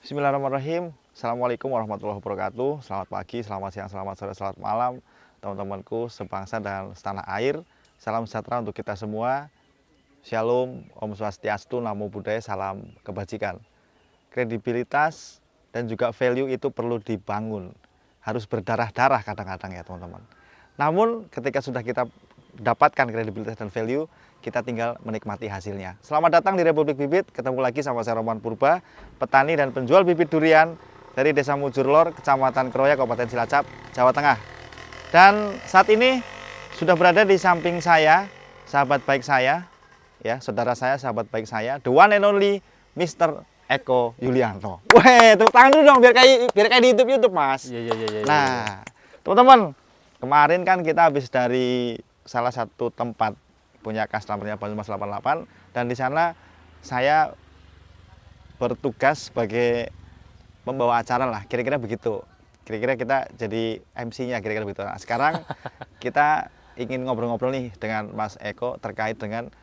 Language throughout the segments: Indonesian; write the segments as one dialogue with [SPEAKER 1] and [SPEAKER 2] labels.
[SPEAKER 1] Bismillahirrahmanirrahim. Assalamualaikum warahmatullahi wabarakatuh. Selamat pagi, selamat siang, selamat sore, selamat malam, teman-temanku sebangsa dan setanah air. Salam sejahtera untuk kita semua. Shalom, Om Swastiastu, Namo Buddhaya, salam kebajikan. Kredibilitas dan juga value itu perlu dibangun. Harus berdarah-darah kadang-kadang ya teman-teman. Namun ketika sudah kita dapatkan kredibilitas dan value, kita tinggal menikmati hasilnya. Selamat datang di Republik Bibit. Ketemu lagi sama saya Roman Purba, petani dan penjual bibit durian dari Desa Mujurlor, Kecamatan Kroya, Kabupaten Cilacap, Jawa Tengah. Dan saat ini sudah berada di samping saya, sahabat baik saya, ya, saudara saya, sahabat baik saya, the one and only Mr. Eko Yulianto. Weh, tepuk tangan dulu dong biar kayak di YouTube Mas.
[SPEAKER 2] Iya.
[SPEAKER 1] Nah, teman-teman, kemarin kan kita habis dari salah satu tempat punya customernya Banyumas 88, dan di sana saya bertugas sebagai pembawa acara lah, kira-kira begitu. Kira-kira kita jadi MC-nya, kira-kira begitu. Nah, sekarang kita ingin ngobrol-ngobrol nih dengan Mas Eko terkait dengan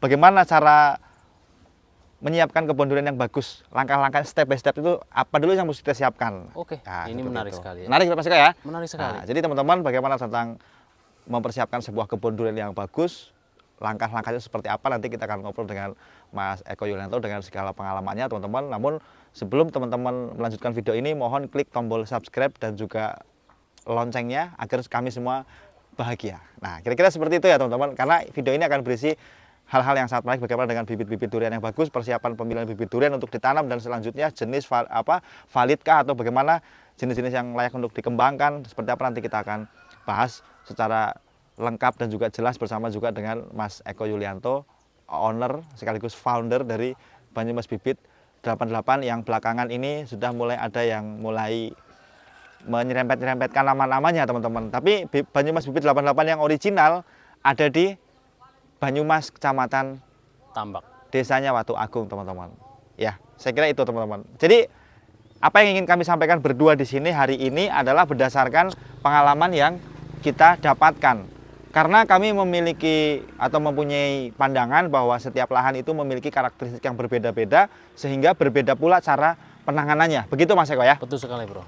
[SPEAKER 1] bagaimana cara menyiapkan kebun durian yang bagus. Langkah-langkah step by step itu apa dulu yang mesti kita siapkan.
[SPEAKER 2] Oke,
[SPEAKER 1] nah,
[SPEAKER 2] ini menarik sekali ya.
[SPEAKER 1] Menarik Mas Eko ya?
[SPEAKER 2] Menarik sekali.
[SPEAKER 1] Nah, jadi teman-teman bagaimana tentang mempersiapkan sebuah kebun durian yang bagus, langkah-langkahnya seperti apa, nanti kita akan ngobrol dengan Mas Eko Yulianto dengan segala pengalamannya teman-teman. Namun sebelum teman-teman melanjutkan video ini, mohon klik tombol subscribe dan juga loncengnya agar kami semua bahagia. Nah, kira-kira seperti itu ya teman-teman, karena video ini akan berisi hal-hal yang sangat menarik, bagaimana dengan bibit-bibit durian yang bagus, persiapan pemilihan bibit durian untuk ditanam, dan selanjutnya jenis validkah atau bagaimana jenis-jenis yang layak untuk dikembangkan, seperti apa nanti kita akan bahas secara lengkap dan juga jelas bersama juga dengan Mas Eko Yulianto, owner sekaligus founder dari Banyumas Bibit 88, yang belakangan ini sudah mulai ada yang mulai menyerempet-nyerempetkan nama-namanya teman-teman. Tapi Banyumas Bibit 88 yang original ada di Banyumas, Kecamatan
[SPEAKER 2] Tambak,
[SPEAKER 1] Desanya Watu Agung teman-teman. Ya, saya kira itu teman-teman. Jadi apa yang ingin kami sampaikan berdua di sini hari ini adalah berdasarkan pengalaman yang kita dapatkan. Karena kami memiliki atau mempunyai pandangan bahwa setiap lahan itu memiliki karakteristik yang berbeda-beda, sehingga berbeda pula cara penanganannya. Begitu Mas Eko ya?
[SPEAKER 2] betul sekali bro.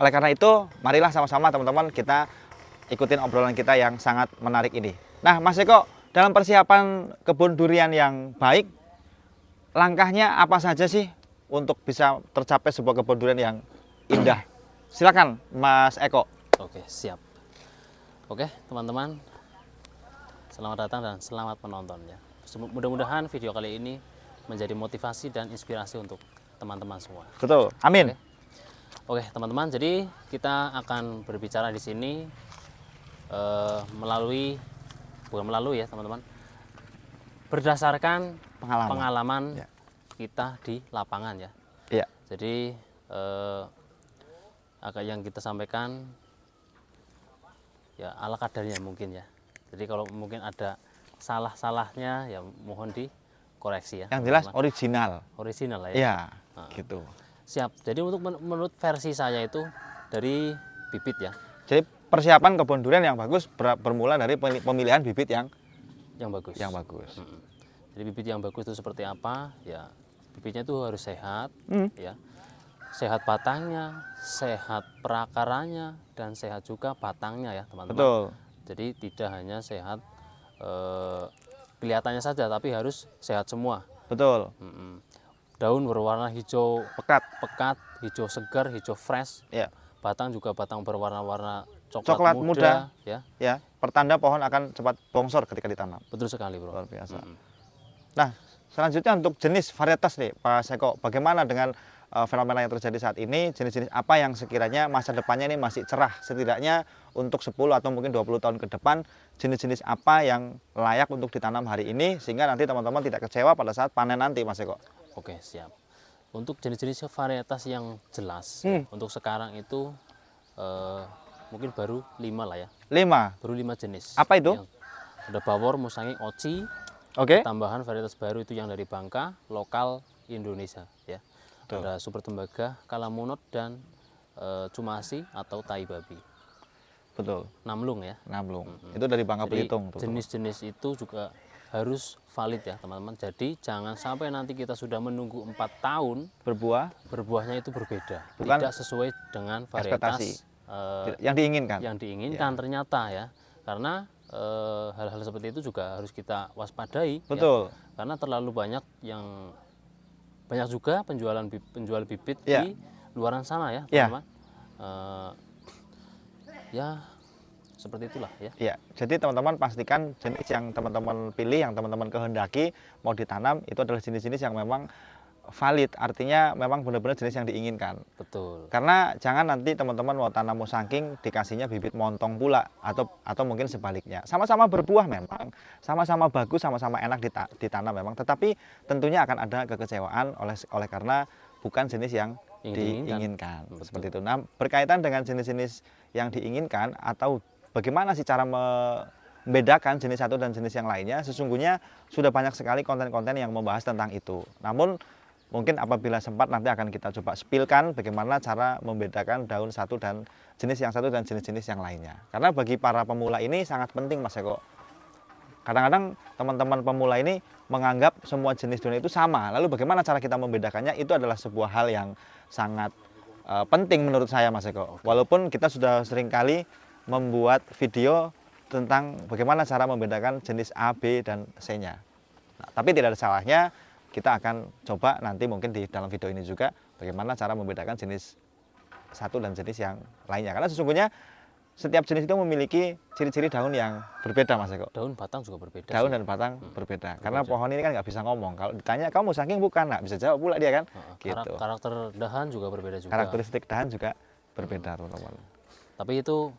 [SPEAKER 1] Oleh karena itu, marilah sama-sama teman-teman kita ikutin obrolan kita yang sangat menarik ini. Nah Mas Eko, dalam persiapan kebun durian yang baik, langkahnya apa saja sih untuk bisa tercapai sebuah kebun durian yang indah? Silakan Mas Eko.
[SPEAKER 2] Oke, siap. Oke teman-teman, selamat datang dan selamat menonton ya. Mudah-mudahan video kali ini menjadi motivasi dan inspirasi untuk teman-teman semua.
[SPEAKER 1] Betul, amin.
[SPEAKER 2] Oke teman-teman, jadi kita akan berbicara di sini bukan melalui ya teman-teman, berdasarkan pengalaman
[SPEAKER 1] ya.
[SPEAKER 2] kita di lapangan ya.
[SPEAKER 1] Iya.
[SPEAKER 2] Jadi yang kita sampaikan ya ala kadarnya mungkin ya. Jadi kalau mungkin ada salah-salahnya ya mohon dikoreksi ya.
[SPEAKER 1] Yang jelas
[SPEAKER 2] teman-teman.
[SPEAKER 1] original.
[SPEAKER 2] Original lah ya.
[SPEAKER 1] Iya,
[SPEAKER 2] Nah,
[SPEAKER 1] gitu.
[SPEAKER 2] siap. Jadi menurut versi saya itu dari bibit ya.
[SPEAKER 1] Jadi persiapan kebun durian yang bagus bermula dari pemilihan bibit yang
[SPEAKER 2] bagus.
[SPEAKER 1] bagus.
[SPEAKER 2] Jadi bibit yang bagus itu seperti apa? Ya, bibitnya itu harus sehat, ya. Sehat batangnya, sehat perakaranya, dan sehat juga batangnya ya, teman-teman.
[SPEAKER 1] Betul.
[SPEAKER 2] Jadi tidak hanya sehat kelihatannya saja, tapi harus sehat semua.
[SPEAKER 1] Betul.
[SPEAKER 2] Daun berwarna hijau
[SPEAKER 1] Pekat,
[SPEAKER 2] hijau segar, hijau fresh.
[SPEAKER 1] ya.
[SPEAKER 2] Batang juga batang berwarna-warna
[SPEAKER 1] Coklat muda,
[SPEAKER 2] ya.
[SPEAKER 1] Ya, pertanda pohon akan cepat bongsor ketika ditanam.
[SPEAKER 2] Betul sekali, bro.
[SPEAKER 1] Luar biasa. Nah, selanjutnya untuk jenis varietas nih, Pak Eko, bagaimana dengan fenomena yang terjadi saat ini, jenis-jenis apa yang sekiranya masa depannya ini masih cerah, setidaknya untuk 10 atau mungkin 20 tahun ke depan, jenis-jenis apa yang layak untuk ditanam hari ini, sehingga nanti teman-teman tidak kecewa pada saat panen nanti, Mas Eko.
[SPEAKER 2] Oke, siap. Untuk jenis-jenis varietas yang jelas, untuk sekarang itu mungkin baru 5 lah ya.
[SPEAKER 1] 5.
[SPEAKER 2] Baru 5 jenis.
[SPEAKER 1] Apa itu?
[SPEAKER 2] Ada Bawor, Musangi, Oci.
[SPEAKER 1] Oke.
[SPEAKER 2] Tambahan varietas baru itu yang dari Bangka, lokal Indonesia ya.
[SPEAKER 1] Betul.
[SPEAKER 2] Ada Super Tembaga, Kalamunot, dan Cumasi atau Tai Babi.
[SPEAKER 1] Betul.
[SPEAKER 2] Namlung ya.
[SPEAKER 1] Namlung. Itu dari Bangka
[SPEAKER 2] Jadi
[SPEAKER 1] Belitung.
[SPEAKER 2] jenis-jenis itu juga harus valid ya teman-teman. Jadi jangan sampai nanti kita sudah menunggu 4 tahun
[SPEAKER 1] Berbuah
[SPEAKER 2] berbuahnya itu berbeda,
[SPEAKER 1] Bukan
[SPEAKER 2] tidak sesuai dengan
[SPEAKER 1] ekspektasi
[SPEAKER 2] varietas
[SPEAKER 1] yang diinginkan.
[SPEAKER 2] yang diinginkan ternyata ya. Karena hal-hal seperti itu juga harus kita waspadai. Ya.
[SPEAKER 1] Betul.
[SPEAKER 2] Karena terlalu banyak juga penjual bibit
[SPEAKER 1] Ya.
[SPEAKER 2] di luaran sana ya
[SPEAKER 1] Ya.
[SPEAKER 2] teman-teman. Ya seperti itulah ya.
[SPEAKER 1] Ya, jadi teman-teman pastikan jenis yang teman-teman pilih, yang teman-teman kehendaki mau ditanam itu adalah jenis-jenis yang memang valid, artinya memang benar-benar jenis yang diinginkan.
[SPEAKER 2] Betul.
[SPEAKER 1] Karena jangan nanti teman-teman mau tanam musangking dikasihnya bibit montong pula atau mungkin sebaliknya. Sama-sama berbuah memang, sama-sama bagus, sama-sama enak ditanam memang, tetapi tentunya akan ada kekecewaan oleh karena bukan jenis yang diinginkan. Seperti itu. Nah, berkaitan dengan jenis-jenis yang diinginkan atau bagaimana sih cara membedakan jenis satu dan jenis yang lainnya, sesungguhnya sudah banyak sekali konten-konten yang membahas tentang itu. Namun mungkin apabila sempat nanti akan kita coba spilkan bagaimana cara membedakan daun satu dan jenis yang satu dan jenis-jenis yang lainnya. Karena bagi para pemula ini sangat penting Mas Eko. Kadang-kadang teman-teman pemula ini menganggap semua jenis daun itu sama. Lalu bagaimana cara kita membedakannya, itu adalah sebuah hal yang sangat penting menurut saya Mas Eko. Walaupun kita sudah seringkali membuat video tentang bagaimana cara membedakan jenis A, B, dan C-nya. Nah, tapi tidak ada salahnya kita akan coba nanti mungkin di dalam video ini juga bagaimana cara membedakan jenis satu dan jenis yang lainnya. Karena sesungguhnya setiap jenis itu memiliki ciri-ciri daun yang berbeda Mas Eko.
[SPEAKER 2] Daun batang juga berbeda.
[SPEAKER 1] Daun dan batang berbeda. Karena pohon ini kan nggak bisa ngomong. Kalau ditanya kamu musangking bukan, nggak bisa jawab pula dia kan. Gitu.
[SPEAKER 2] Karakter dahan juga berbeda juga.
[SPEAKER 1] Karakteristik dahan juga berbeda teman-teman.
[SPEAKER 2] Tapi itu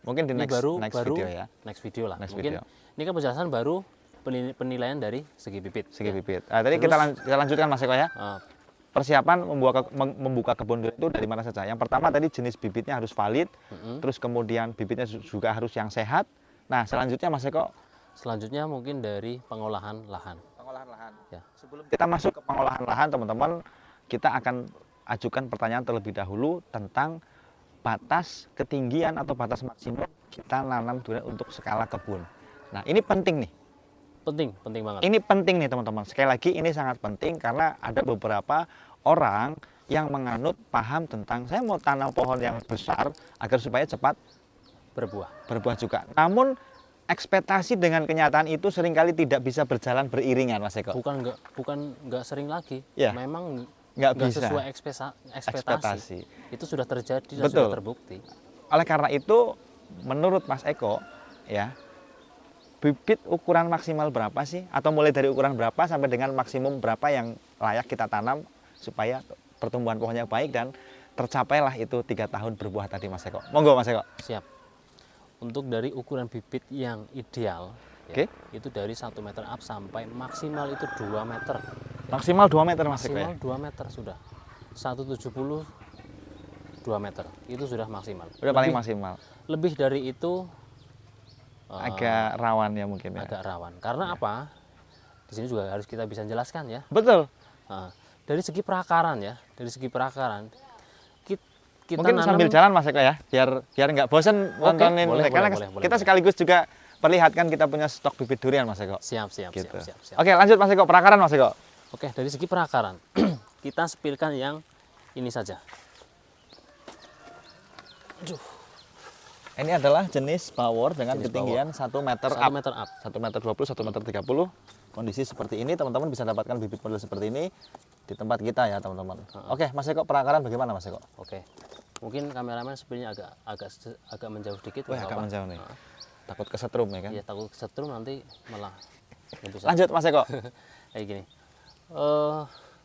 [SPEAKER 1] mungkin di next video ya.
[SPEAKER 2] Next video lah.
[SPEAKER 1] Next
[SPEAKER 2] Mungkin
[SPEAKER 1] video.
[SPEAKER 2] ini kan penjelasan baru penilaian dari segi bibit.
[SPEAKER 1] Segi bibit. Tadi kita lanjutkan Mas Eko ya. Persiapan membuka kebun durian itu dari mana saja. Yang pertama tadi jenis bibitnya harus valid. Terus kemudian bibitnya juga harus yang sehat. Nah selanjutnya Mas Eko.
[SPEAKER 2] Selanjutnya mungkin dari pengolahan lahan.
[SPEAKER 1] Pengolahan lahan.
[SPEAKER 2] Ya.
[SPEAKER 1] Sebelum kita masuk ke pengolahan lahan teman-teman, kita akan ajukan pertanyaan terlebih dahulu tentang batas ketinggian atau batas maksimum kita nanam durian untuk skala kebun. Nah ini penting nih.
[SPEAKER 2] Penting banget.
[SPEAKER 1] Ini penting nih teman-teman. Sekali lagi ini sangat penting karena ada beberapa orang yang menganut paham tentang saya mau tanam pohon yang besar agar supaya cepat berbuah juga. Namun ekspektasi dengan kenyataan itu seringkali tidak bisa berjalan beriringan Mas Eko.
[SPEAKER 2] Bukan nggak sering lagi.
[SPEAKER 1] Ya.
[SPEAKER 2] Memang
[SPEAKER 1] nggak
[SPEAKER 2] sesuai ekspektasi. Itu sudah terjadi dan
[SPEAKER 1] Betul.
[SPEAKER 2] sudah terbukti.
[SPEAKER 1] Oleh karena itu menurut Mas Eko ya, bibit ukuran maksimal berapa sih? Atau mulai dari ukuran berapa sampai dengan maksimum berapa yang layak kita tanam supaya pertumbuhan pohonnya baik dan tercapailah itu 3 tahun berbuah tadi Mas Eko. Monggo Mas Eko.
[SPEAKER 2] Siap. Untuk dari ukuran bibit yang ideal,
[SPEAKER 1] Oke.
[SPEAKER 2] itu dari 1 meter up sampai maksimal itu 2 meter.
[SPEAKER 1] Maksimal 2 meter Mas Eko ya?
[SPEAKER 2] Maksimal 2 meter sudah. 170 2 meter. Itu sudah maksimal.
[SPEAKER 1] Udah paling maksimal.
[SPEAKER 2] Lebih dari itu
[SPEAKER 1] Agak rawan ya mungkin ya.
[SPEAKER 2] agak rawan. Karena apa? Di sini juga harus kita bisa jelaskan ya.
[SPEAKER 1] Betul.
[SPEAKER 2] Nah, dari segi perakaran ya, kita
[SPEAKER 1] Mungkin sambil jalan Mas Eko ya, biar nggak bosen nontonin.
[SPEAKER 2] boleh,
[SPEAKER 1] Karena
[SPEAKER 2] boleh,
[SPEAKER 1] kita sekaligus juga perlihatkan kita punya stok bibit durian Mas Eko.
[SPEAKER 2] Siap.
[SPEAKER 1] Gitu. Oke lanjut Mas Eko, perakaran Mas Eko.
[SPEAKER 2] Oke, dari segi perakaran kita spilkan yang ini saja.
[SPEAKER 1] Ini adalah jenis power dengan
[SPEAKER 2] Jenis
[SPEAKER 1] ketinggian 1 meter
[SPEAKER 2] 1
[SPEAKER 1] up.
[SPEAKER 2] meter up.
[SPEAKER 1] 1 meter 20, 1 meter 30. Kondisi seperti ini teman-teman bisa dapatkan bibit model seperti ini di tempat kita ya teman-teman. Oke Mas Eko, perakaran bagaimana Mas Eko?
[SPEAKER 2] Oke. Mungkin kameramen sebenarnya agak menjauh dikit.
[SPEAKER 1] Wah agak menjauh nih. Takut kesetrum ya kan?
[SPEAKER 2] Iya, takut kesetrum nanti malah nggak bisa.
[SPEAKER 1] Lanjut Mas Eko.
[SPEAKER 2] Kayak gini.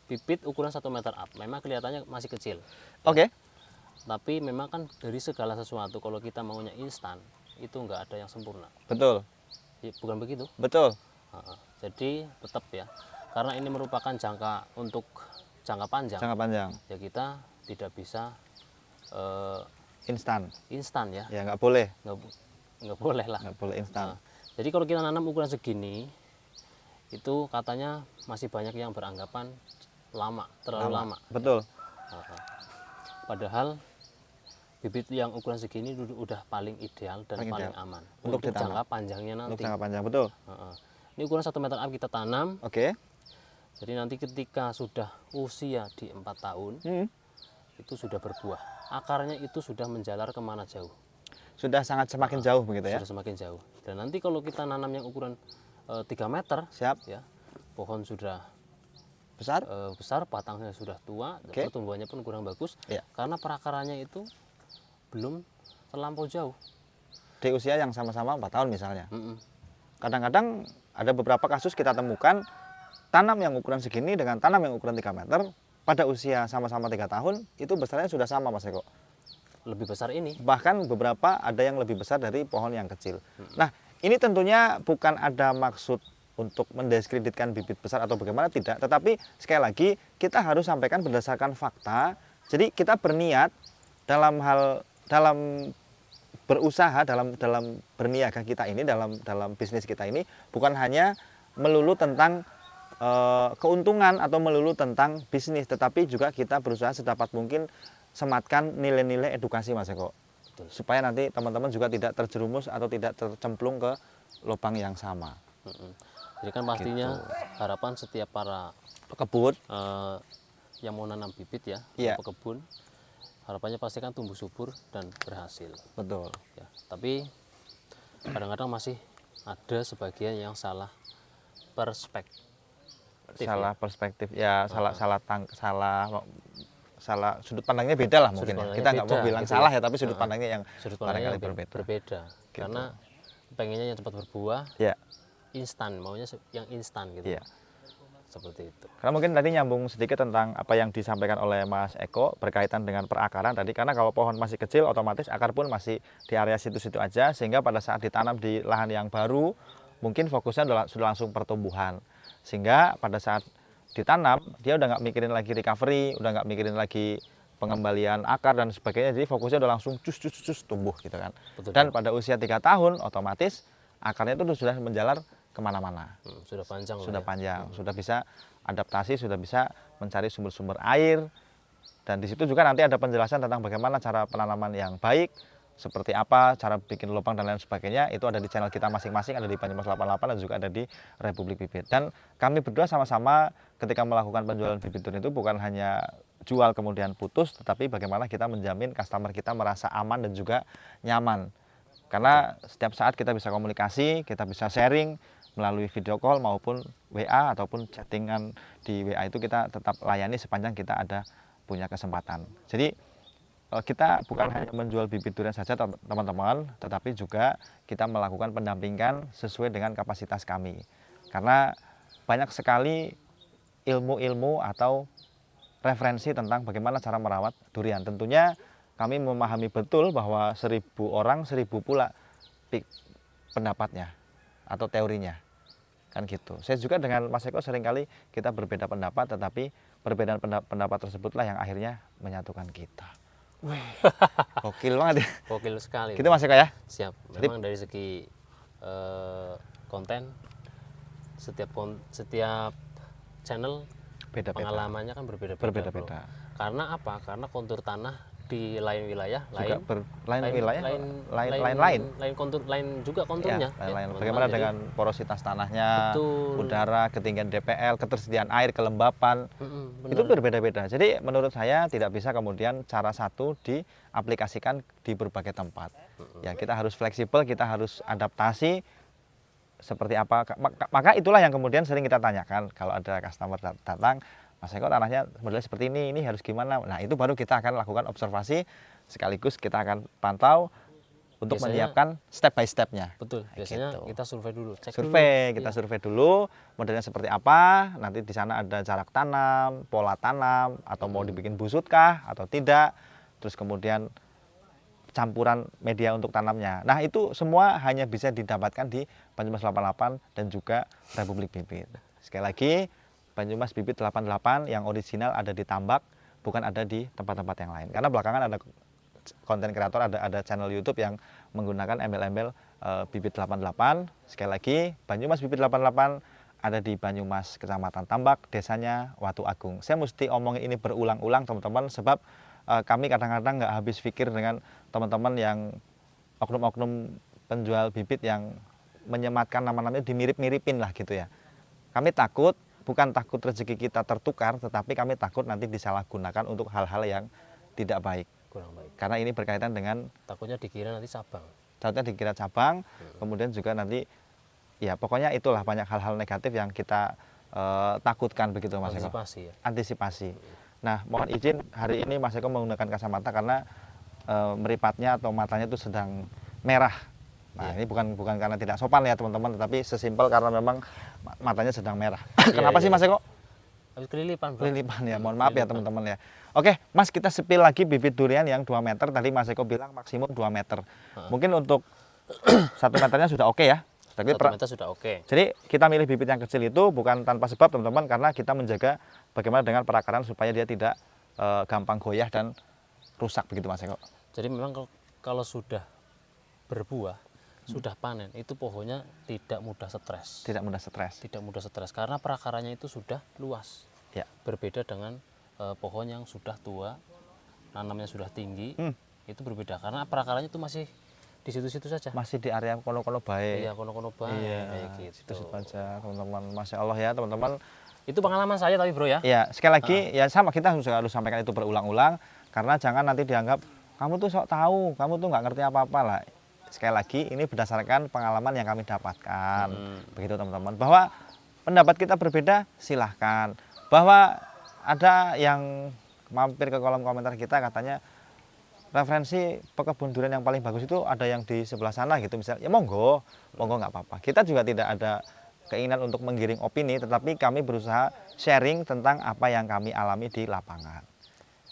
[SPEAKER 2] Bibit ukuran 1 meter up. Memang kelihatannya masih kecil.
[SPEAKER 1] Oke.
[SPEAKER 2] Tapi memang kan dari segala sesuatu kalau kita maunya instan, itu nggak ada yang sempurna.
[SPEAKER 1] Betul.
[SPEAKER 2] Ya, bukan begitu?
[SPEAKER 1] Betul.
[SPEAKER 2] Jadi tetap ya, karena ini merupakan untuk jangka panjang.
[SPEAKER 1] Jangka panjang.
[SPEAKER 2] Ya kita tidak bisa
[SPEAKER 1] Instan
[SPEAKER 2] ya.
[SPEAKER 1] ya, nggak boleh.
[SPEAKER 2] Nggak boleh lah.
[SPEAKER 1] Nggak boleh instan.
[SPEAKER 2] Jadi kalau kita nanam ukuran segini, itu katanya masih banyak yang beranggapan terlalu lama.
[SPEAKER 1] Betul.
[SPEAKER 2] Padahal bibit yang ukuran segini udah paling ideal dan paling aman
[SPEAKER 1] Untuk
[SPEAKER 2] jangka panjangnya nanti.
[SPEAKER 1] Untuk jangka panjang betul.
[SPEAKER 2] Ini ukuran 1 meter up kita tanam.
[SPEAKER 1] Oke.
[SPEAKER 2] Jadi nanti ketika sudah usia di 4 tahun, itu sudah berbuah. Akarnya itu sudah menjalar kemana jauh.
[SPEAKER 1] Sudah sangat semakin jauh begitu ya.
[SPEAKER 2] Sudah semakin jauh. Dan nanti kalau kita nanam yang ukuran 3 meter,
[SPEAKER 1] Siap.
[SPEAKER 2] ya, pohon sudah
[SPEAKER 1] Besar.
[SPEAKER 2] besar, batangnya sudah tua, pertumbuhannya pun kurang bagus,
[SPEAKER 1] Iya.
[SPEAKER 2] karena perakarannya itu belum terlampau jauh.
[SPEAKER 1] Di usia yang sama-sama 4 tahun misalnya.
[SPEAKER 2] Mm-mm.
[SPEAKER 1] Kadang-kadang ada beberapa kasus kita temukan tanam yang ukuran segini dengan tanam yang ukuran 3 meter pada usia sama-sama 3 tahun itu besarnya sudah sama Mas Eko.
[SPEAKER 2] Lebih besar ini.
[SPEAKER 1] Bahkan beberapa ada yang lebih besar dari pohon yang kecil. Nah, ini tentunya bukan ada maksud untuk mendiskreditkan bibit besar atau bagaimana, tidak. Tetapi sekali lagi kita harus sampaikan berdasarkan fakta. Jadi kita berniat dalam berusaha, dalam berniaga kita ini, dalam bisnis kita ini bukan hanya melulu tentang keuntungan atau melulu tentang bisnis, tetapi juga kita berusaha sedapat mungkin sematkan nilai-nilai edukasi Mas Eko.
[SPEAKER 2] Betul.
[SPEAKER 1] Supaya nanti teman-teman juga tidak terjerumus atau tidak tercemplung ke lubang yang sama.
[SPEAKER 2] Mm-mm. Jadi kan pastinya harapan setiap para
[SPEAKER 1] Pekebun,
[SPEAKER 2] yang mau nanam bibit ya,
[SPEAKER 1] Iya.
[SPEAKER 2] pekebun, harapannya pasti kan tumbuh subur dan berhasil.
[SPEAKER 1] betul.
[SPEAKER 2] Ya, tapi kadang-kadang masih ada sebagian yang salah perspektif.
[SPEAKER 1] Salah perspektif ya, salah sudut pandangnya beda lah mungkin.
[SPEAKER 2] pandangnya
[SPEAKER 1] Kita nggak mau
[SPEAKER 2] beda,
[SPEAKER 1] bilang
[SPEAKER 2] gitu
[SPEAKER 1] salah
[SPEAKER 2] ya.
[SPEAKER 1] ya, tapi sudut pandangnya yang
[SPEAKER 2] Sudut pandangnya
[SPEAKER 1] barangkali berbeda.
[SPEAKER 2] berbeda. Karena pengennya yang cepat berbuah,
[SPEAKER 1] Ya,
[SPEAKER 2] instan, maunya yang instan gitu.
[SPEAKER 1] iya.
[SPEAKER 2] Seperti itu.
[SPEAKER 1] Karena mungkin tadi nyambung sedikit tentang apa yang disampaikan oleh Mas Eko berkaitan dengan perakaran tadi. Karena kalau pohon masih kecil, otomatis akar pun masih di area situ-situ aja. Sehingga pada saat ditanam di lahan yang baru, mungkin fokusnya sudah langsung pertumbuhan. Sehingga pada saat ditanam, dia udah nggak mikirin lagi recovery, udah nggak mikirin lagi pengembalian akar dan sebagainya. Jadi fokusnya udah langsung cus tumbuh gitu kan.
[SPEAKER 2] Betul.
[SPEAKER 1] Dan pada usia 3 tahun, otomatis akarnya itu sudah menjalar kemana-mana.
[SPEAKER 2] Sudah panjang.
[SPEAKER 1] Sudah
[SPEAKER 2] lah ya.
[SPEAKER 1] panjang, sudah bisa adaptasi, sudah bisa mencari sumber-sumber air, dan di situ juga nanti ada penjelasan tentang bagaimana cara penanaman yang baik, seperti apa cara bikin lubang dan lain sebagainya. Itu ada di channel kita masing-masing, ada di Banyumas 88 dan juga ada di Republik Bibit. Dan kami berdua sama-sama ketika melakukan penjualan bibit durian itu bukan hanya jual kemudian putus, tetapi bagaimana kita menjamin customer kita merasa aman dan juga nyaman. Karena setiap saat kita bisa komunikasi, kita bisa sharing melalui video call maupun WA ataupun chattingan di WA, itu kita tetap layani sepanjang kita ada punya kesempatan. Jadi kita bukan hanya menjual bibit durian saja teman-teman, tetapi juga kita melakukan pendampingan sesuai dengan kapasitas kami. Karena banyak sekali ilmu-ilmu atau referensi tentang bagaimana cara merawat durian. Tentunya kami memahami betul bahwa 1000 orang 1000 pula pendapatnya atau teorinya. Kan gitu. Saya juga dengan Mas Eko seringkali kita berbeda pendapat, tetapi perbedaan pendapat tersebutlah yang akhirnya menyatukan kita. Gokil banget ya.
[SPEAKER 2] Gokil sekali.
[SPEAKER 1] Gitu Mas Eko ya.
[SPEAKER 2] Siap. Memang dari segi konten, setiap channel
[SPEAKER 1] Beda-beda.
[SPEAKER 2] pengalamannya kan berbeda-beda.
[SPEAKER 1] Berbeda-beda.
[SPEAKER 2] Bro. Karena apa? Karena kontur tanah di lain wilayah,
[SPEAKER 1] Juga lain
[SPEAKER 2] kontur, lain juga konturnya.
[SPEAKER 1] Ya, lain.
[SPEAKER 2] teman-teman.
[SPEAKER 1] Bagaimana
[SPEAKER 2] Jadi,
[SPEAKER 1] dengan porositas tanahnya,
[SPEAKER 2] Betul.
[SPEAKER 1] udara, ketinggian DPL, ketersediaan air, kelembapan,
[SPEAKER 2] benar.
[SPEAKER 1] itu berbeda-beda. Jadi menurut saya tidak bisa kemudian cara satu diaplikasikan di berbagai tempat. Ya, kita harus fleksibel, kita harus adaptasi seperti apa. Maka itulah yang kemudian sering kita tanyakan kalau ada customer datang, Mas Eko tanahnya modelnya seperti ini harus gimana? Nah, itu baru kita akan lakukan observasi, sekaligus kita akan pantau untuk menyiapkan step by step-nya.
[SPEAKER 2] Betul. Biasanya
[SPEAKER 1] gitu.
[SPEAKER 2] kita survei dulu, cek
[SPEAKER 1] Survei,
[SPEAKER 2] dulu.
[SPEAKER 1] kita survei dulu modelnya seperti apa. Nanti di sana ada jarak tanam, pola tanam, atau mau dibikin busutkah atau tidak. Terus kemudian campuran media untuk tanamnya. Nah, itu semua hanya bisa didapatkan di Banyumas 88 dan juga Republik Bibit. Sekali lagi, Banyumas Bibit 88 yang original ada di Tambak, bukan ada di tempat-tempat yang lain. Karena belakangan ada konten kreator, ada channel YouTube yang menggunakan embel-embel Bibit 88. Sekali lagi, Banyumas Bibit 88 ada di Banyumas, Kecamatan Tambak, desanya Watu Agung. Saya mesti omongin ini berulang-ulang teman-teman, sebab kami kadang-kadang nggak habis pikir dengan teman-teman yang oknum-oknum penjual bibit yang menyematkan nama-namanya dimirip-miripin lah gitu ya. Kami takut, bukan takut rezeki kita tertukar, tetapi kami takut nanti disalahgunakan untuk hal-hal yang tidak baik.
[SPEAKER 2] Kurang baik.
[SPEAKER 1] Karena ini berkaitan dengan
[SPEAKER 2] Takutnya dikira nanti cabang.
[SPEAKER 1] takutnya dikira cabang, kemudian juga nanti ya pokoknya itulah banyak hal-hal negatif yang kita takutkan begitu Mas Eko.
[SPEAKER 2] Antisipasi ya.
[SPEAKER 1] Antisipasi. Nah, mohon izin hari ini Mas Eko menggunakan kacamata karena meripatnya atau matanya itu sedang merah. Nah, ini bukan karena tidak sopan ya teman-teman, tetapi sesimpel karena memang matanya sedang merah. Kenapa sih Mas Eko?
[SPEAKER 2] Habis kelilipan, Bro.
[SPEAKER 1] Kelilipan ya, mohon maaf ya teman-teman ya. Oke, Mas, kita sepil lagi bibit durian yang 2 meter. Tadi Mas Eko bilang maksimum 2 meter. Mungkin untuk 1 meternya sudah oke ya.
[SPEAKER 2] 1 meter sudah oke.
[SPEAKER 1] Jadi kita milih bibit yang kecil itu bukan tanpa sebab teman-teman, karena kita menjaga bagaimana dengan perakaran supaya dia tidak gampang goyah dan rusak begitu Mas Eko.
[SPEAKER 2] Jadi memang kalau sudah berbuah, sudah panen, itu pohonnya tidak mudah stres.
[SPEAKER 1] Tidak mudah stres.
[SPEAKER 2] Tidak mudah stres karena perakarannya itu sudah luas.
[SPEAKER 1] Ya.
[SPEAKER 2] Berbeda dengan pohon yang sudah tua, nanamnya sudah tinggi, itu berbeda karena perakarannya itu masih di situ-situ saja.
[SPEAKER 1] Masih di area kono-kono baik.
[SPEAKER 2] Iya, kono-kono baik kayak gitu.
[SPEAKER 1] Situ-situ aja teman-teman. Masya Allah ya teman-teman.
[SPEAKER 2] Itu pengalaman saya tapi Bro ya.
[SPEAKER 1] Ya, sekali lagi ya sama, kita harus sampaikan itu berulang-ulang karena jangan nanti dianggap kamu tuh sok tahu, kamu tuh nggak ngerti apa-apa lah. Sekali lagi ini berdasarkan pengalaman yang kami dapatkan. Begitu teman-teman. Bahwa pendapat kita berbeda silahkan. Bahwa ada yang mampir ke kolom komentar kita katanya referensi pekebun durian yang paling bagus itu ada yang di sebelah sana gitu misalnya. Ya monggo nggak apa-apa. Kita juga tidak ada keinginan untuk menggiring opini, tetapi kami berusaha sharing tentang apa yang kami alami di lapangan.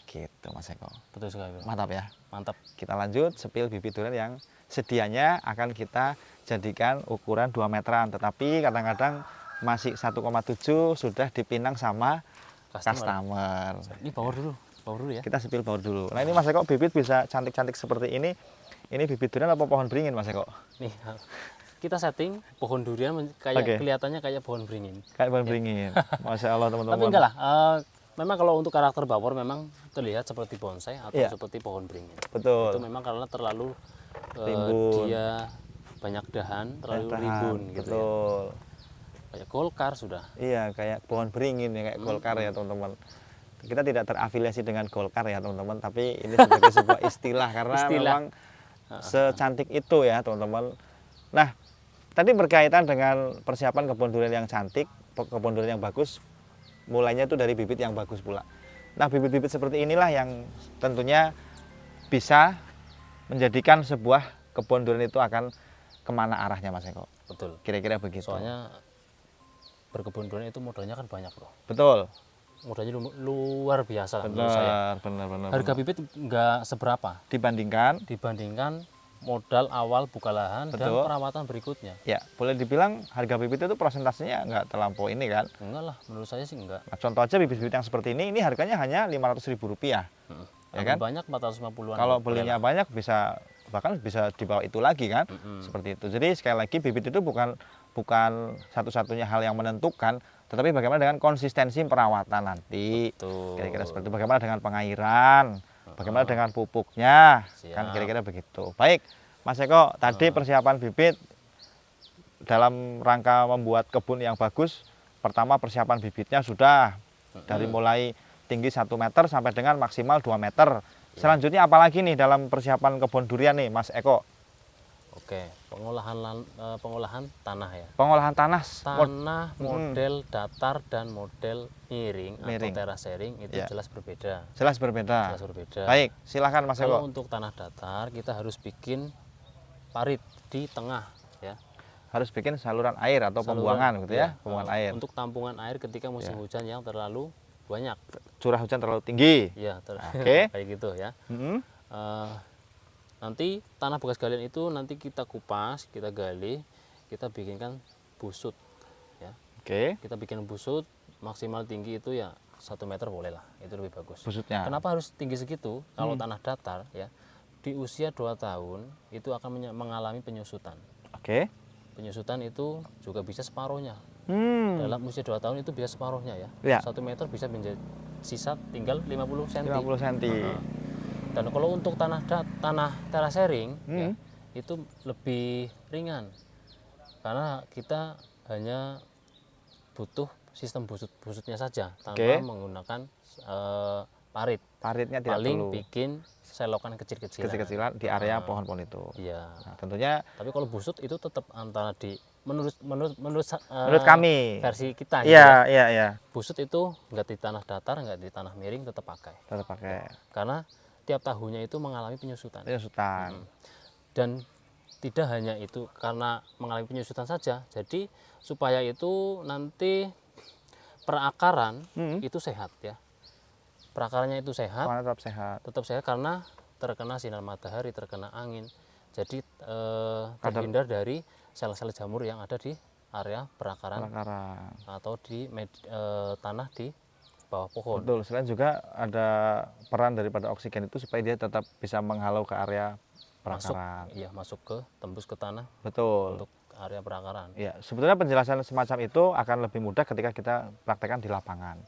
[SPEAKER 1] Gitu Mas Eko.
[SPEAKER 2] Betul sekali, Bro.
[SPEAKER 1] Mantap ya.
[SPEAKER 2] Mantap.
[SPEAKER 1] Kita lanjut sepil bibit durian yang sedianya akan kita jadikan ukuran 2 meteran, tetapi kadang-kadang masih 1,7 sudah dipinang sama customer.
[SPEAKER 2] Ini baur dulu ya.
[SPEAKER 1] Kita sepil baur dulu. Nah ini Mas Eko, bibit bisa cantik-cantik seperti ini. Ini bibit durian apa pohon beringin Mas Eko?
[SPEAKER 2] Nih, kita setting pohon durian kayak kelihatannya kayak pohon beringin.
[SPEAKER 1] Kayak pohon beringin. Masya Allah teman-teman.
[SPEAKER 2] Tapi enggak lah. Memang kalau untuk karakter bawor memang terlihat seperti bonsai atau seperti pohon beringin.
[SPEAKER 1] Betul.
[SPEAKER 2] Itu memang karena terlalu dia banyak dahan, terlalu rimbun gitu.
[SPEAKER 1] Betul.
[SPEAKER 2] Ya. Kayak golkar sudah.
[SPEAKER 1] Iya, kayak pohon beringin ya, kayak golkar ya teman-teman. Kita tidak terafiliasi dengan golkar ya teman-teman, tapi ini sebagai sebuah istilah karena memang secantik itu ya teman-teman. Nah, tadi berkaitan dengan persiapan kebun durian yang cantik, kebun durian yang bagus, mulainya itu dari bibit yang bagus pula. Nah, bibit-bibit seperti inilah yang tentunya bisa menjadikan sebuah kebun durian itu akan kemana arahnya Mas Eko.
[SPEAKER 2] Betul.
[SPEAKER 1] Kira-kira begitu.
[SPEAKER 2] Soalnya berkebun durian itu modalnya kan banyak Bro.
[SPEAKER 1] Betul.
[SPEAKER 2] Modalnya luar biasa menurut
[SPEAKER 1] Benar.
[SPEAKER 2] saya. Harga bibit nggak seberapa dibandingkan modal awal buka lahan dan perawatan berikutnya.
[SPEAKER 1] Ya, boleh dibilang harga bibit itu prosentasenya nggak terlampau ini kan?
[SPEAKER 2] Enggak lah, menurut saya sih enggak.
[SPEAKER 1] Nah, contoh aja bibit-bibit yang seperti ini harganya hanya Rp500.000. Ya kan?
[SPEAKER 2] Banyak 450-an.
[SPEAKER 1] Kalau belinya banyak bahkan bisa di bawah itu lagi kan? Seperti itu. Jadi sekali lagi bibit itu bukan satu-satunya hal yang menentukan, tetapi bagaimana dengan konsistensi perawatan nanti. Kira-kira seperti itu. Bagaimana dengan pengairan? Bagaimana dengan pupuknya? Kan kira-kira begitu. Baik, Mas Eko, tadi persiapan bibit dalam rangka membuat kebun yang bagus. Pertama persiapan bibitnya sudah dari mulai tinggi 1 meter sampai dengan maksimal 2 meter. Selanjutnya apalagi nih dalam persiapan kebun durian nih, Mas Eko?
[SPEAKER 2] Oke, pengolahan tanah ya.
[SPEAKER 1] Pengolahan tanah
[SPEAKER 2] Model datar dan model miring atau terasering itu jelas berbeda.
[SPEAKER 1] Jelas berbeda. Baik, silakan Mas Eko.
[SPEAKER 2] Kalau untuk tanah datar kita harus bikin parit di tengah ya.
[SPEAKER 1] Harus bikin saluran air atau pembuangan gitu ya, pembuangan air.
[SPEAKER 2] Untuk tampungan air ketika musim hujan yang terlalu banyak.
[SPEAKER 1] Curah hujan terlalu tinggi.
[SPEAKER 2] Iya,
[SPEAKER 1] Oke.
[SPEAKER 2] Kayak gitu ya. Nanti tanah bekas galian itu nanti kita kupas, kita gali, kita bikinkan busut ya.
[SPEAKER 1] Oke.
[SPEAKER 2] Kita bikin busut maksimal tinggi itu ya 1 meter boleh lah, itu lebih bagus.
[SPEAKER 1] Busutnya.
[SPEAKER 2] Kenapa harus tinggi segitu? Kalau tanah datar ya, di usia 2 tahun itu akan mengalami penyusutan.
[SPEAKER 1] Oke.
[SPEAKER 2] Penyusutan itu juga bisa separuhnya. Dalam usia 2 tahun itu bisa separuhnya ya. 1 meter bisa menjadi sisa tinggal 50 cm.
[SPEAKER 1] 50 cm.
[SPEAKER 2] Dan kalau untuk tanah terasering ya, itu lebih ringan. Karena kita hanya butuh sistem busutnya saja tanpa
[SPEAKER 1] Oke.
[SPEAKER 2] menggunakan parit.
[SPEAKER 1] Paritnya tidak
[SPEAKER 2] Paling
[SPEAKER 1] perlu
[SPEAKER 2] bikin selokan kecil-kecilan.
[SPEAKER 1] kecil-kecilan di area pohon-pohon itu.
[SPEAKER 2] Iya.
[SPEAKER 1] Nah, tentunya
[SPEAKER 2] Tapi kalau busut itu tetap antara di menurut
[SPEAKER 1] menurut kami,
[SPEAKER 2] versi kita gitu
[SPEAKER 1] iya,
[SPEAKER 2] ya.
[SPEAKER 1] iya,
[SPEAKER 2] Busut itu nggak di tanah datar, nggak di tanah miring tetap pakai.
[SPEAKER 1] tetap pakai
[SPEAKER 2] Karena tiap tahunnya itu mengalami penyusutan.
[SPEAKER 1] penyusutan.
[SPEAKER 2] Dan tidak hanya itu karena mengalami penyusutan saja. Jadi supaya itu nanti perakaran itu sehat ya. Perakarannya itu sehat,
[SPEAKER 1] Pohonnya tetap sehat.
[SPEAKER 2] karena terkena sinar matahari, terkena angin. Jadi terhindar dari sel-sel jamur yang ada di area perakaran
[SPEAKER 1] Perakaran.
[SPEAKER 2] atau di tanah di bawah pohon.
[SPEAKER 1] Betul. Selain juga ada peran daripada oksigen itu supaya dia tetap bisa menghalau ke area
[SPEAKER 2] Masuk,
[SPEAKER 1] perakaran.
[SPEAKER 2] iya masuk ke tembus ke tanah
[SPEAKER 1] Betul.
[SPEAKER 2] untuk area perakaran.
[SPEAKER 1] Ya, sebetulnya penjelasan semacam itu akan lebih mudah ketika kita praktekkan di lapangan.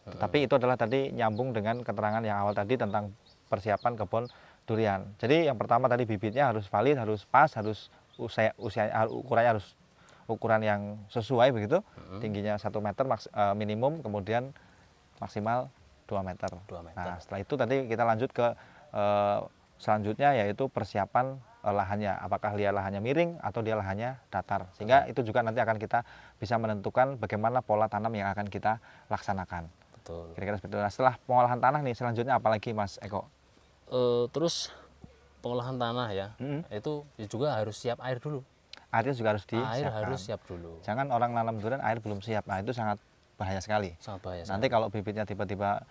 [SPEAKER 1] Tetapi itu adalah tadi nyambung dengan keterangan yang awal tadi tentang persiapan kebun durian. Jadi yang pertama tadi bibitnya harus valid, harus pas, harus ukurannya harus ukuran yang sesuai begitu. Tingginya 1 meter minimum, kemudian maksimal 2 meter.
[SPEAKER 2] 2 meter.
[SPEAKER 1] Nah, setelah itu tadi kita lanjut ke selanjutnya yaitu persiapan lahannya, apakah dia lahannya miring atau dia lahannya datar, sehingga itu juga nanti akan kita bisa menentukan bagaimana pola tanam yang akan kita laksanakan.
[SPEAKER 2] Betul.
[SPEAKER 1] Kira-kira seperti itu. Nah, setelah pengolahan tanah nih selanjutnya apalagi Mas Eko?
[SPEAKER 2] Terus pengolahan tanah ya, itu juga harus siap air dulu.
[SPEAKER 1] Airnya juga harus
[SPEAKER 2] Air
[SPEAKER 1] disiapkan.
[SPEAKER 2] harus siap dulu.
[SPEAKER 1] Jangan orang nanam durian air belum siap. Nah, itu sangat bahaya sekali.
[SPEAKER 2] Sangat bahaya.
[SPEAKER 1] Nanti kalau bibitnya tiba-tiba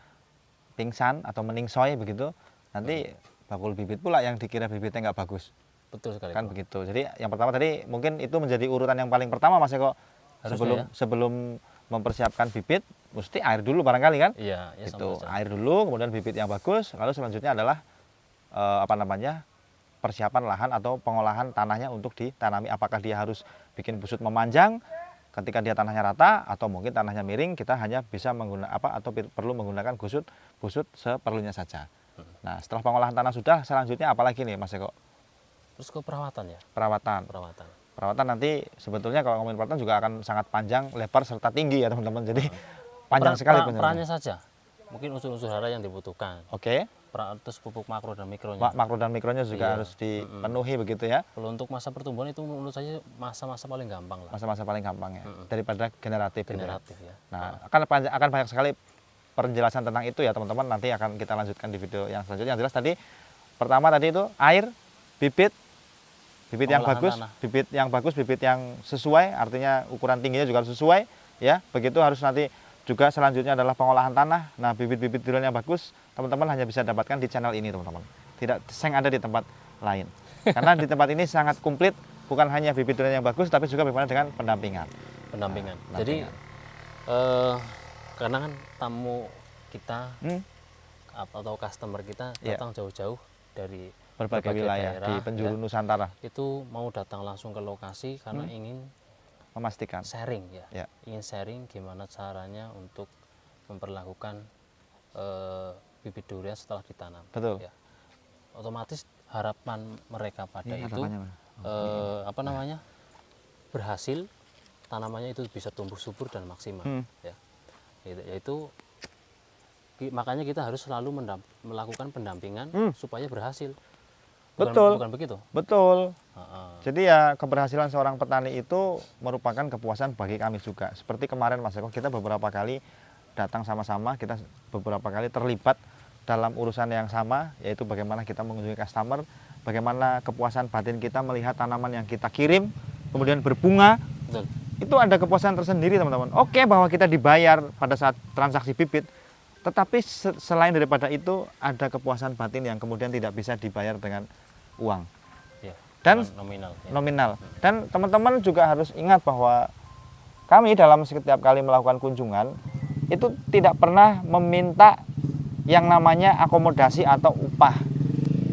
[SPEAKER 1] pingsan atau meningsoy begitu, nanti bakul bibit pula yang dikira bibitnya nggak bagus.
[SPEAKER 2] Betul sekali.
[SPEAKER 1] Kan begitu. Jadi yang pertama tadi mungkin itu menjadi urutan yang paling pertama Mas Eko.
[SPEAKER 2] Harusnya
[SPEAKER 1] Sebelum mempersiapkan bibit, mesti air dulu barangkali kan?
[SPEAKER 2] Iya, ya
[SPEAKER 1] Gitu.
[SPEAKER 2] sama saja.
[SPEAKER 1] Air dulu, kemudian bibit yang bagus, lalu selanjutnya adalah persiapan lahan atau pengolahan tanahnya untuk ditanami. Apakah dia harus bikin busut memanjang ketika dia tanahnya rata, atau mungkin tanahnya miring, kita hanya bisa menggunakan atau perlu menggunakan busut seperlunya saja. Nah, setelah pengolahan tanah sudah, selanjutnya apalagi nih Mas Eko?
[SPEAKER 2] Terus ke perawatan ya.
[SPEAKER 1] Perawatan. Perawatan nanti sebetulnya kalau ngomongin perawatan juga akan sangat panjang, lebar serta tinggi ya teman-teman. Jadi panjang sekali
[SPEAKER 2] perannya saja. Mungkin unsur-unsur hara yang dibutuhkan.
[SPEAKER 1] Oke.
[SPEAKER 2] Terus pupuk makro dan mikronya.
[SPEAKER 1] Makro dan mikronya juga harus dipenuhi begitu ya.
[SPEAKER 2] Kalau untuk masa pertumbuhan itu menurut saya masa-masa paling gampang lah.
[SPEAKER 1] Masa-masa paling gampang ya. Daripada generatif.
[SPEAKER 2] Generatif
[SPEAKER 1] gitu
[SPEAKER 2] ya.
[SPEAKER 1] Nah, akan banyak sekali penjelasan tentang itu ya teman-teman. Nanti akan kita lanjutkan di video yang selanjutnya. Yang jelas tadi pertama tadi itu air, bibit yang bagus,
[SPEAKER 2] tanah.
[SPEAKER 1] bibit yang sesuai, artinya ukuran tingginya juga harus sesuai ya. Begitu harus nanti juga selanjutnya adalah pengolahan tanah. Nah, bibit-bibit durian yang bagus teman-teman hanya bisa dapatkan di channel ini teman-teman. Tidak seng ada di tempat lain. Karena di tempat ini sangat komplit, bukan hanya bibit durian yang bagus tapi juga bagaimana dengan pendampingan.
[SPEAKER 2] Jadi karena kan tamu kita atau customer kita datang jauh-jauh dari
[SPEAKER 1] berbagai wilayah
[SPEAKER 2] daerah,
[SPEAKER 1] di penjuru Nusantara.
[SPEAKER 2] Itu mau datang langsung ke lokasi karena ingin
[SPEAKER 1] memastikan
[SPEAKER 2] sharing
[SPEAKER 1] ya.
[SPEAKER 2] Ingin sharing gimana caranya untuk memperlakukan bibit durian setelah ditanam.
[SPEAKER 1] Betul.
[SPEAKER 2] Ya. Otomatis harapan mereka pada itu berhasil, tanamannya itu bisa tumbuh subur dan maksimal. Ya. Yaitu makanya kita harus selalu melakukan pendampingan supaya berhasil. Bukan begitu?
[SPEAKER 1] Betul. Jadi ya keberhasilan seorang petani itu merupakan kepuasan bagi kami juga. Seperti kemarin Mas Eko, kita beberapa kali datang sama-sama, kita beberapa kali terlibat dalam urusan yang sama, yaitu bagaimana kita mengunjungi customer, bagaimana kepuasan batin kita melihat tanaman yang kita kirim, kemudian berbunga.
[SPEAKER 2] Betul.
[SPEAKER 1] Itu ada kepuasan tersendiri teman-teman. Oke, bahwa kita dibayar pada saat transaksi bibit, tetapi selain daripada itu ada kepuasan batin yang kemudian tidak bisa dibayar dengan uang dan nominal. Dan teman-teman juga harus ingat bahwa kami dalam setiap kali melakukan kunjungan itu tidak pernah meminta yang namanya akomodasi atau upah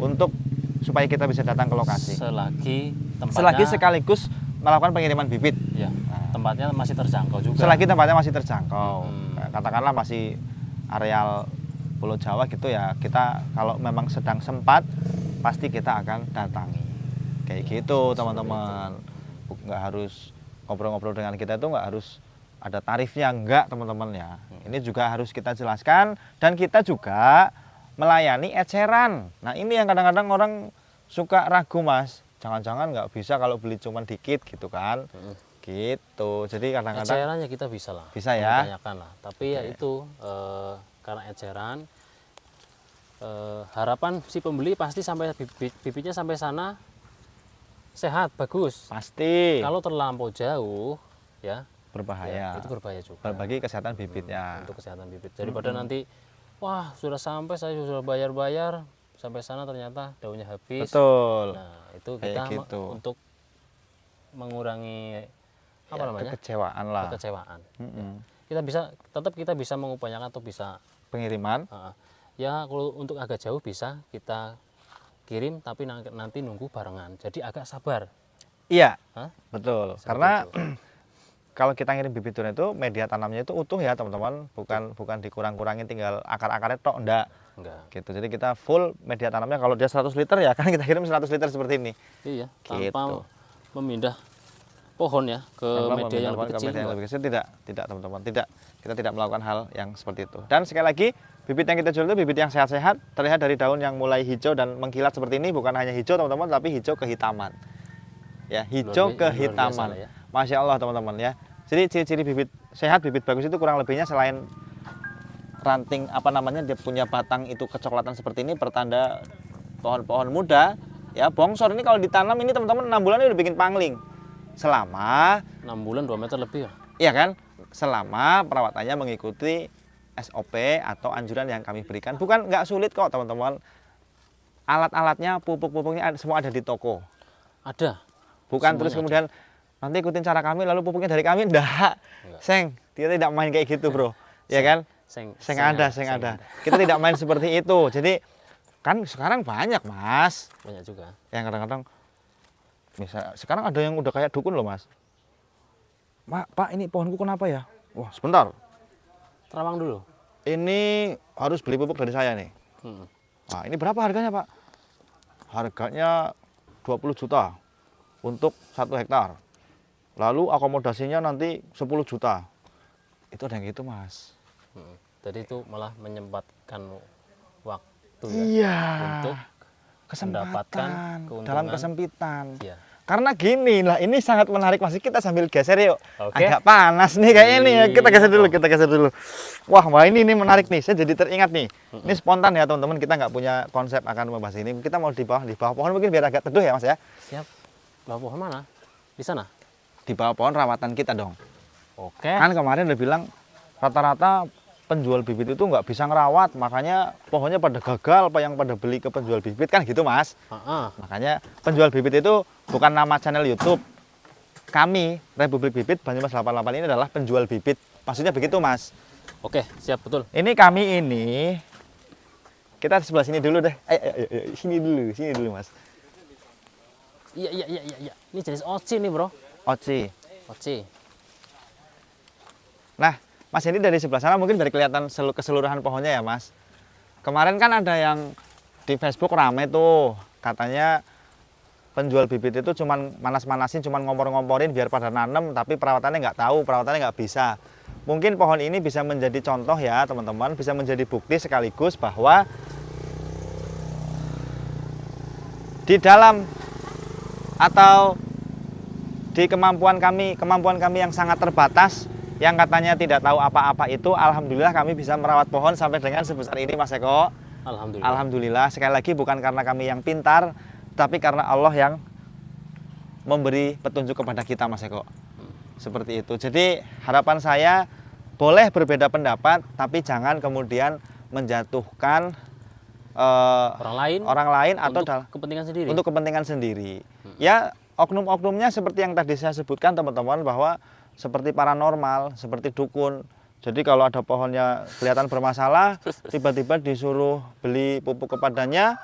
[SPEAKER 1] untuk supaya kita bisa datang ke lokasi. Selagi sekaligus melakukan pengiriman bibit.
[SPEAKER 2] Ya, tempatnya masih terjangkau juga.
[SPEAKER 1] Selagi tempatnya masih terjangkau. Katakanlah masih areal Pulau Jawa gitu ya, kita kalau memang sedang sempat pasti kita akan datangi kayak gitu teman-teman. Nggak harus ngobrol-ngobrol dengan kita itu nggak harus ada tarifnya, enggak teman-teman ya. Ini juga harus kita jelaskan, dan kita juga melayani eceran. Nah ini yang kadang-kadang orang suka ragu mas, jangan-jangan nggak bisa kalau beli cuma dikit gitu kan. Gitu, jadi kadang-kadang
[SPEAKER 2] ecerannya kita bisa lah,
[SPEAKER 1] bisa ya,
[SPEAKER 2] mengupayakan lah. Tapi ya itu karena eceran, harapan si pembeli pasti sampai bibitnya sampai sana sehat, bagus.
[SPEAKER 1] pasti
[SPEAKER 2] Kalau terlampau jauh ya
[SPEAKER 1] berbahaya,
[SPEAKER 2] itu berbahaya juga
[SPEAKER 1] bagi kesehatan bibitnya.
[SPEAKER 2] untuk kesehatan bibit. Daripada nanti wah sudah sampai, saya sudah bayar sampai sana ternyata daunnya habis.
[SPEAKER 1] Betul.
[SPEAKER 2] Nah itu
[SPEAKER 1] Kayak
[SPEAKER 2] kita
[SPEAKER 1] gitu.
[SPEAKER 2] untuk mengurangi apa namanya
[SPEAKER 1] Kekecewaan lah.
[SPEAKER 2] kekecewaan.
[SPEAKER 1] Mm-mm.
[SPEAKER 2] Kita bisa mengupayakan atau bisa
[SPEAKER 1] Pengiriman.
[SPEAKER 2] ya kalau untuk agak jauh bisa kita kirim, tapi nanti nunggu barengan. Jadi agak sabar.
[SPEAKER 1] Iya,
[SPEAKER 2] Hah?
[SPEAKER 1] betul.
[SPEAKER 2] Seperti
[SPEAKER 1] Karena
[SPEAKER 2] itu.
[SPEAKER 1] kalau kita ngirim bibit durian itu media tanamnya itu utuh ya teman-teman, bukan dikurang-kurangin tinggal akar-akarnya tok, enggak.
[SPEAKER 2] Enggak.
[SPEAKER 1] Gitu. Jadi kita full media tanamnya, kalau dia 100 liter ya kan kita kirim 100 liter seperti ini.
[SPEAKER 2] Iya,
[SPEAKER 1] Gitu.
[SPEAKER 2] tanpa memindah pohon ya ke
[SPEAKER 1] Tanpa
[SPEAKER 2] media yang
[SPEAKER 1] memindahkan
[SPEAKER 2] lebih
[SPEAKER 1] ke
[SPEAKER 2] kecil.
[SPEAKER 1] media yang
[SPEAKER 2] enggak.
[SPEAKER 1] lebih kecil, tidak teman-teman, tidak. Kita tidak melakukan hal yang seperti itu. Dan sekali lagi, bibit yang kita jual itu bibit yang sehat-sehat, terlihat dari daun yang mulai hijau dan mengkilat seperti ini, bukan hanya hijau teman-teman, tapi hijau kehitaman. Ya, hijau
[SPEAKER 2] Luar biasa
[SPEAKER 1] kehitaman.
[SPEAKER 2] lah ya.
[SPEAKER 1] Masya Allah teman-teman ya. Jadi ciri-ciri bibit sehat, bibit bagus itu kurang lebihnya selain ranting apa namanya dia punya batang itu kecoklatan seperti ini, pertanda pohon-pohon muda. Ya, bongsor ini kalau ditanam ini teman-teman 6 bulan ini udah bikin pangling. Selama
[SPEAKER 2] 6 bulan 2 meter lebih ya.
[SPEAKER 1] iya kan? Selama perawatannya mengikuti SOP atau anjuran yang kami berikan. Bukan nggak sulit kok teman-teman. Alat-alatnya, pupuk-pupuknya semua ada di toko.
[SPEAKER 2] Ada.
[SPEAKER 1] Bukan
[SPEAKER 2] Semuanya
[SPEAKER 1] terus
[SPEAKER 2] ada.
[SPEAKER 1] kemudian nanti ikutin cara kami lalu pupuknya dari kami. Enggak. Seng, kita tidak main kayak gitu, Bro. Ya kan? Seng ada. Kita tidak main seperti itu. Jadi kan sekarang banyak, Mas.
[SPEAKER 2] Banyak juga.
[SPEAKER 1] Yang kadang-kadang misal sekarang ada yang udah kayak dukun loh, Mas. Pak, ini pohonku kenapa ya? Wah, sebentar.
[SPEAKER 2] Terawang dulu.
[SPEAKER 1] Ini harus beli pupuk dari saya nih.
[SPEAKER 2] Hmm.
[SPEAKER 1] Nah, ini berapa harganya, Pak? Harganya 20 juta untuk 1 hektar. Lalu akomodasinya nanti 10 juta. Itu ada yang gitu, Mas.
[SPEAKER 2] Jadi itu malah menyempatkan waktu ya
[SPEAKER 1] Iya.
[SPEAKER 2] untuk mendapatkan
[SPEAKER 1] Kesempatan
[SPEAKER 2] keuntungan.
[SPEAKER 1] dalam kesempitan.
[SPEAKER 2] Iya.
[SPEAKER 1] Karena gini lah, ini sangat menarik Mas. Kita sambil geser yuk.
[SPEAKER 2] Oke.
[SPEAKER 1] Agak panas nih kayaknya nih. Kita
[SPEAKER 2] Iya.
[SPEAKER 1] geser dulu. Wah, ini menarik nih. Saya jadi teringat nih. Ini spontan ya teman-teman. Kita nggak punya konsep akan membahas ini. Kita mau di bawah pohon mungkin biar agak teduh ya Mas ya.
[SPEAKER 2] Siap. Bawah pohon mana? Di sana?
[SPEAKER 1] Di bawah pohon rawatan kita dong.
[SPEAKER 2] Oke.
[SPEAKER 1] Kan kemarin udah bilang rata-rata penjual bibit itu nggak bisa ngerawat, makanya pohonnya pada gagal, apa yang pada beli ke penjual bibit kan gitu Mas. Makanya penjual bibit itu bukan nama channel YouTube. Kami Republik Bibit Banyumas 88 ini adalah penjual bibit. Maksudnya begitu Mas.
[SPEAKER 2] Oke, siap betul.
[SPEAKER 1] Ini kami ini kita sebelah sini dulu deh. Ayo, sini dulu Mas.
[SPEAKER 2] Iya. Ini jenis oci nih, Bro.
[SPEAKER 1] Oci.
[SPEAKER 2] Oci.
[SPEAKER 1] Nah, Mas ini dari sebelah sana mungkin dari kelihatan keseluruhan pohonnya ya Mas. Kemarin kan ada yang di Facebook rame tuh, katanya penjual bibit itu cuman manas-manasin, cuman ngompor-ngomporin biar pada nanem, tapi perawatannya nggak tahu, perawatannya nggak bisa. Mungkin pohon ini bisa menjadi contoh ya teman-teman, bisa menjadi bukti sekaligus bahwa di dalam atau di kemampuan kami yang sangat terbatas, yang katanya tidak tahu apa-apa itu, alhamdulillah kami bisa merawat pohon sampai dengan sebesar ini Mas Eko.
[SPEAKER 2] Alhamdulillah.
[SPEAKER 1] Alhamdulillah, sekali lagi bukan karena kami yang pintar, tapi karena Allah yang memberi petunjuk kepada kita Mas Eko. Seperti itu. Jadi harapan saya boleh berbeda pendapat, tapi jangan kemudian menjatuhkan orang lain atau
[SPEAKER 2] untuk kepentingan sendiri.
[SPEAKER 1] Untuk kepentingan sendiri. Ya, oknum-oknumnya seperti yang tadi saya sebutkan teman-teman, bahwa seperti paranormal, seperti dukun. Jadi kalau ada pohonnya kelihatan bermasalah, tiba-tiba disuruh beli pupuk kepadanya,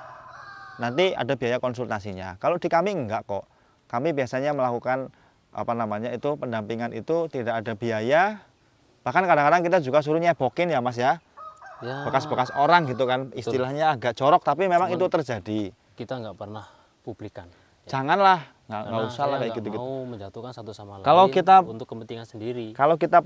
[SPEAKER 1] nanti ada biaya konsultasinya. Kalau di kami enggak kok. Kami biasanya melakukan pendampingan itu tidak ada biaya. Bahkan kadang-kadang kita juga suruh nyebokin ya Mas ya.
[SPEAKER 2] Ya,
[SPEAKER 1] Bekas-bekas orang gitu kan, istilahnya agak jorok, tapi memang itu terjadi.
[SPEAKER 2] kita nggak pernah publikan.
[SPEAKER 1] Janganlah nggak
[SPEAKER 2] Karena
[SPEAKER 1] usah lah
[SPEAKER 2] saya
[SPEAKER 1] kayak
[SPEAKER 2] nggak
[SPEAKER 1] gitu-gitu.
[SPEAKER 2] mau menjatuhkan satu sama lain
[SPEAKER 1] Kalau kita-
[SPEAKER 2] untuk kepentingan sendiri.
[SPEAKER 1] Kalau kita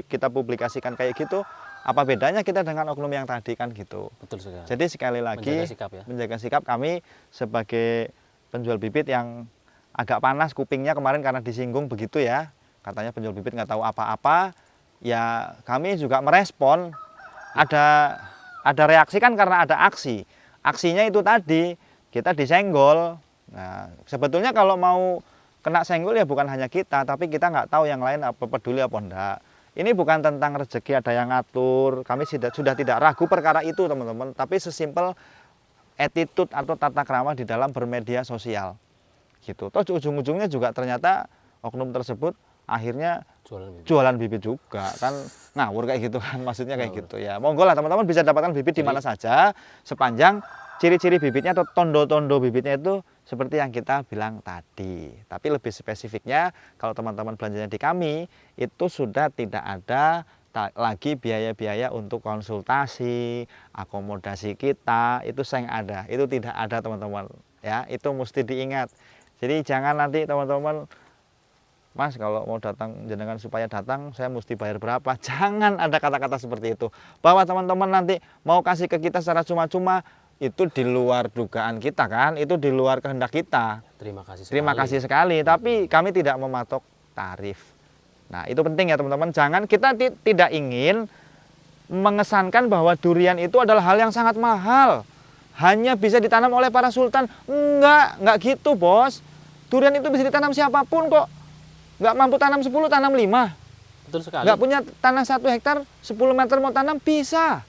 [SPEAKER 1] kita publikasikan kayak gitu, apa bedanya kita dengan oknum yang tadi kan gitu.
[SPEAKER 2] Betul sekali.
[SPEAKER 1] Jadi sekali lagi
[SPEAKER 2] Menjaga sikap ya.
[SPEAKER 1] menjaga sikap kami sebagai penjual bibit yang agak panas kupingnya kemarin karena disinggung begitu ya. Katanya penjual bibit nggak tahu apa-apa. Ya kami juga merespon. Ada reaksi kan karena ada aksi. Aksinya itu tadi kita disenggol. Nah sebetulnya kalau mau kena senggol ya bukan hanya kita, tapi kita nggak tahu yang lain apa peduli apa enggak. Ini bukan tentang rezeki ada yang ngatur. Kami sudah tidak ragu perkara itu teman-teman. Tapi sesimpel attitude atau tata krama di dalam bermedia sosial. Gitu. Toh ujung-ujungnya juga ternyata oknum tersebut akhirnya jualan bibit juga kan ngawur kayak gitu kan maksudnya kayak gitu ya. Monggo lah teman-teman bisa dapatkan bibit di mana saja sepanjang ciri-ciri bibitnya atau tondo-tondo bibitnya itu seperti yang kita bilang tadi. Tapi lebih spesifiknya kalau teman-teman belanjanya di kami itu sudah tidak ada lagi biaya-biaya untuk konsultasi, akomodasi kita itu yang ada. Itu tidak ada teman-teman ya. Itu mesti diingat. Jadi jangan nanti teman-teman Mas kalau mau datang jenengan supaya datang saya mesti bayar berapa. Jangan ada kata-kata seperti itu. Bahwa teman-teman nanti mau kasih ke kita secara cuma-cuma itu di luar dugaan kita kan, itu di luar kehendak kita.
[SPEAKER 2] Terima kasih sekali.
[SPEAKER 1] Terima kasih sekali, tapi kami tidak mematok tarif. Nah, itu penting ya teman-teman. Jangan kita tidak ingin mengesankan bahwa durian itu adalah hal yang sangat mahal. Hanya bisa ditanam oleh para sultan. Enggak gitu, Bos. Durian itu bisa ditanam siapapun kok. Nggak mampu tanam 10, tanam 5.
[SPEAKER 2] Betul sekali.
[SPEAKER 1] Nggak punya tanah 1 hektar, 10 meter mau tanam, bisa.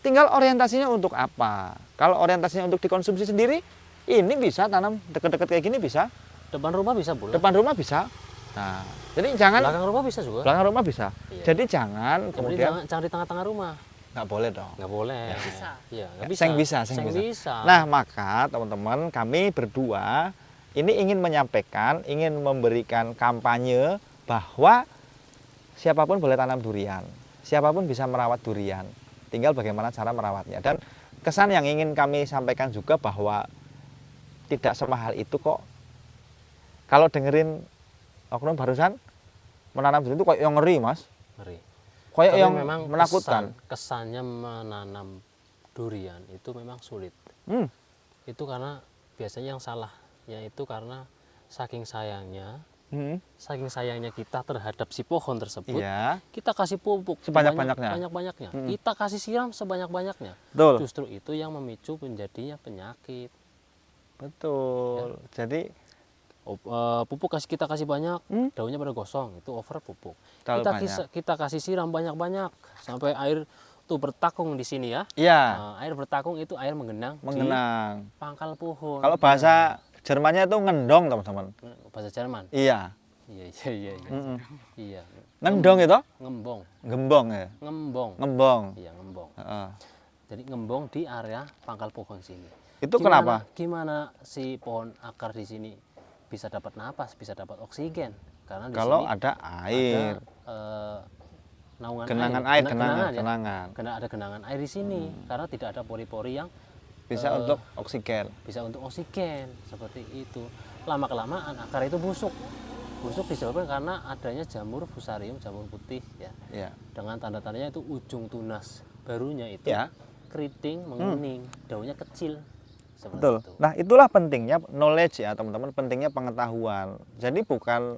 [SPEAKER 1] Tinggal orientasinya untuk apa. Kalau orientasinya untuk dikonsumsi sendiri, ini bisa tanam deket-deket kayak gini bisa.
[SPEAKER 2] Depan rumah bisa boleh.
[SPEAKER 1] Depan rumah bisa. Nah, jadi jangan.
[SPEAKER 2] Belakang rumah bisa juga.
[SPEAKER 1] Belakang rumah bisa.
[SPEAKER 2] Iya.
[SPEAKER 1] Jadi jangan kemudian.
[SPEAKER 2] Jangan di tengah-tengah rumah.
[SPEAKER 1] Nggak boleh dong.
[SPEAKER 2] Nggak boleh.
[SPEAKER 1] Ya.
[SPEAKER 3] Bisa.
[SPEAKER 2] Iya, nggak bisa.
[SPEAKER 1] Seng bisa, seng bisa. Nah, maka teman-teman kami berdua ini ingin menyampaikan, ingin memberikan kampanye bahwa siapapun boleh tanam durian, siapapun bisa merawat durian, tinggal bagaimana cara merawatnya. Dan kesan yang ingin kami sampaikan juga bahwa tidak semahal itu kok. Kalau dengerin oknum barusan menanam durian itu kayak yang ngeri, Mas.
[SPEAKER 2] Ngeri.
[SPEAKER 1] Kayak
[SPEAKER 2] Tapi
[SPEAKER 1] yang
[SPEAKER 2] memang
[SPEAKER 1] menakutkan.
[SPEAKER 2] Kesannya menanam durian itu memang sulit. Itu karena biasanya yang salah, yaitu karena saking sayangnya kita terhadap si pohon tersebut,
[SPEAKER 1] Iya.
[SPEAKER 2] kita kasih pupuk
[SPEAKER 1] Sebanyak-banyaknya.
[SPEAKER 2] banyak-banyaknya, kita kasih siram sebanyak-banyaknya.
[SPEAKER 1] Betul.
[SPEAKER 2] Justru itu yang memicu menjadinya penyakit.
[SPEAKER 1] Betul. Jadi
[SPEAKER 2] Pupuk kita kasih banyak, daunnya pada gosong, itu over pupuk.
[SPEAKER 1] Terlalu
[SPEAKER 2] Kita
[SPEAKER 1] banyak.
[SPEAKER 2] kita kasih siram banyak-banyak sampai air tuh bertakung di sini ya.
[SPEAKER 1] iya,
[SPEAKER 2] Air bertakung itu air menggenang
[SPEAKER 1] mengenang.
[SPEAKER 2] di pangkal pohon.
[SPEAKER 1] Kalau bahasa Jermannya itu ngendong, teman-teman.
[SPEAKER 2] Bahasa Jerman.
[SPEAKER 1] Iya.
[SPEAKER 2] Iya. Iya.
[SPEAKER 1] Ngendong itu?
[SPEAKER 2] Ngembong.
[SPEAKER 1] Gembong ya.
[SPEAKER 2] Ngembong.
[SPEAKER 1] Ngembong.
[SPEAKER 2] Iya, ngembong.
[SPEAKER 1] Heeh.
[SPEAKER 2] Jadi ngembong di area pangkal pohon sini.
[SPEAKER 1] Itu kenapa?
[SPEAKER 2] Gimana si pohon akar di sini bisa dapat napas, bisa dapat oksigen? Karena di
[SPEAKER 1] Kalau
[SPEAKER 2] sini
[SPEAKER 1] ada air,
[SPEAKER 2] naungan
[SPEAKER 1] genangan
[SPEAKER 2] air,
[SPEAKER 1] air, genangan.
[SPEAKER 2] Karena ada genangan air di sini, karena tidak ada pori-pori yang
[SPEAKER 1] Bisa untuk oksigen.
[SPEAKER 2] bisa untuk oksigen seperti itu. Lama kelamaan akar itu busuk disebabkan karena adanya jamur fusarium, jamur putih ya.
[SPEAKER 1] Iya.
[SPEAKER 2] Dengan tanda-tandanya itu ujung tunas barunya itu
[SPEAKER 1] Ya.
[SPEAKER 2] keriting, menguning, daunnya kecil seperti
[SPEAKER 1] Betul.
[SPEAKER 2] itu.
[SPEAKER 1] Nah, itulah pentingnya knowledge ya, teman-teman, pentingnya pengetahuan. Jadi bukan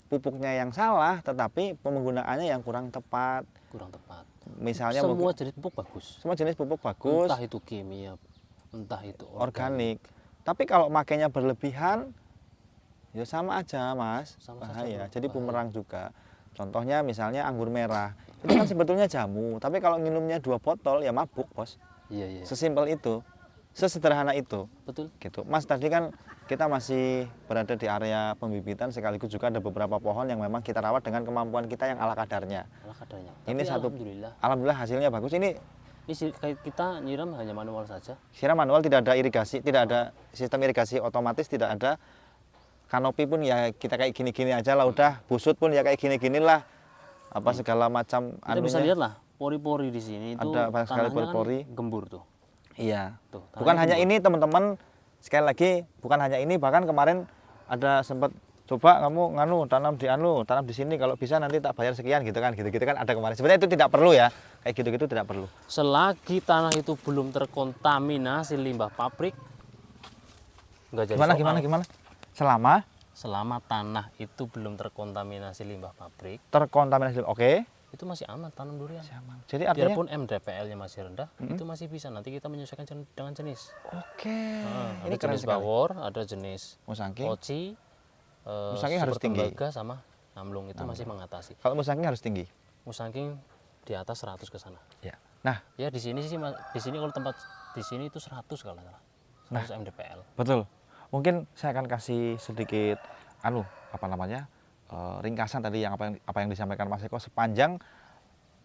[SPEAKER 1] pupuknya yang salah, tetapi penggunaannya yang kurang tepat.
[SPEAKER 2] Kurang tepat.
[SPEAKER 1] Misalnya
[SPEAKER 2] Semua jenis pupuk bagus.
[SPEAKER 1] semua jenis pupuk bagus,
[SPEAKER 2] Entah itu kimia, entah itu
[SPEAKER 1] organik. Tapi kalau makainya berlebihan, ya sama aja, Mas.
[SPEAKER 2] Sama saja,
[SPEAKER 1] Bahaya.
[SPEAKER 2] Bro.
[SPEAKER 1] Jadi
[SPEAKER 2] Bahaya.
[SPEAKER 1] bumerang juga. Contohnya misalnya anggur merah. Itu kan sebetulnya jamu, tapi kalau minumnya 2 botol ya mabuk, Bos.
[SPEAKER 2] Iya.
[SPEAKER 1] Sesimpel itu. Sesederhana itu.
[SPEAKER 2] Betul.
[SPEAKER 1] Gitu. Mas, tadi kan kita masih berada di area pembibitan, sekaligus juga ada beberapa pohon yang memang kita rawat dengan kemampuan kita yang ala kadarnya.
[SPEAKER 2] Ala kadarnya.
[SPEAKER 1] Ini
[SPEAKER 2] Tapi
[SPEAKER 1] satu-
[SPEAKER 2] alhamdulillah.
[SPEAKER 1] Alhamdulillah hasilnya bagus. Ini
[SPEAKER 2] Kayak kita nyiram hanya manual saja.
[SPEAKER 1] siram manual, tidak ada irigasi, tidak ada sistem irigasi otomatis, tidak ada kanopi pun ya kita kayak gini-gini aja lah, udah busut pun ya kayak gini-gini lah. Apa segala macam
[SPEAKER 2] Kita bisa
[SPEAKER 1] anunya.
[SPEAKER 2] lihat lah pori-pori di sini itu
[SPEAKER 1] Ada banyak sekali
[SPEAKER 2] tanahnya
[SPEAKER 1] pori-pori.
[SPEAKER 2] kan gembur tuh.
[SPEAKER 1] Iya.
[SPEAKER 2] Tuh,
[SPEAKER 1] Bukan
[SPEAKER 2] tanahnya
[SPEAKER 1] hanya
[SPEAKER 2] gembur.
[SPEAKER 1] ini teman-teman, sekali lagi bukan hanya ini, bahkan kemarin ada sempat coba kamu tanam di sini, kalau bisa nanti tak bayar sekian gitu kan ada kemarin. Sebenarnya itu tidak perlu ya, kayak gitu tidak perlu.
[SPEAKER 2] Selagi tanah itu belum terkontaminasi limbah pabrik, nggak jadi soal.
[SPEAKER 1] Gimana?
[SPEAKER 2] Selama tanah itu belum terkontaminasi limbah pabrik,
[SPEAKER 1] Terkontaminasi, oke.
[SPEAKER 2] itu masih aman tanam durian.
[SPEAKER 1] Jadi artinya
[SPEAKER 2] Biarpun MDPL-nya masih rendah, itu masih bisa. Nanti kita menyesuaikan dengan jenis.
[SPEAKER 1] oke.
[SPEAKER 2] Nah,
[SPEAKER 1] Ini
[SPEAKER 2] ada
[SPEAKER 1] keren
[SPEAKER 2] jenis
[SPEAKER 1] sekali.
[SPEAKER 2] bawor, ada jenis
[SPEAKER 1] Musangking.
[SPEAKER 2] poci,
[SPEAKER 1] Musangking harus
[SPEAKER 2] super
[SPEAKER 1] tinggi.
[SPEAKER 2] tembaga sama namlung itu masih mengatasi.
[SPEAKER 1] Kalau musangking harus tinggi.
[SPEAKER 2] Musangking di atas 100 ke sana.
[SPEAKER 1] Ya. Nah,
[SPEAKER 2] Ya di sini sih, di sini kalau tempat di sini itu 100 kalau nggak salah. 100 MDPL.
[SPEAKER 1] betul. Mungkin saya akan kasih sedikit ringkasan tadi yang apa yang disampaikan Mas Eko. Sepanjang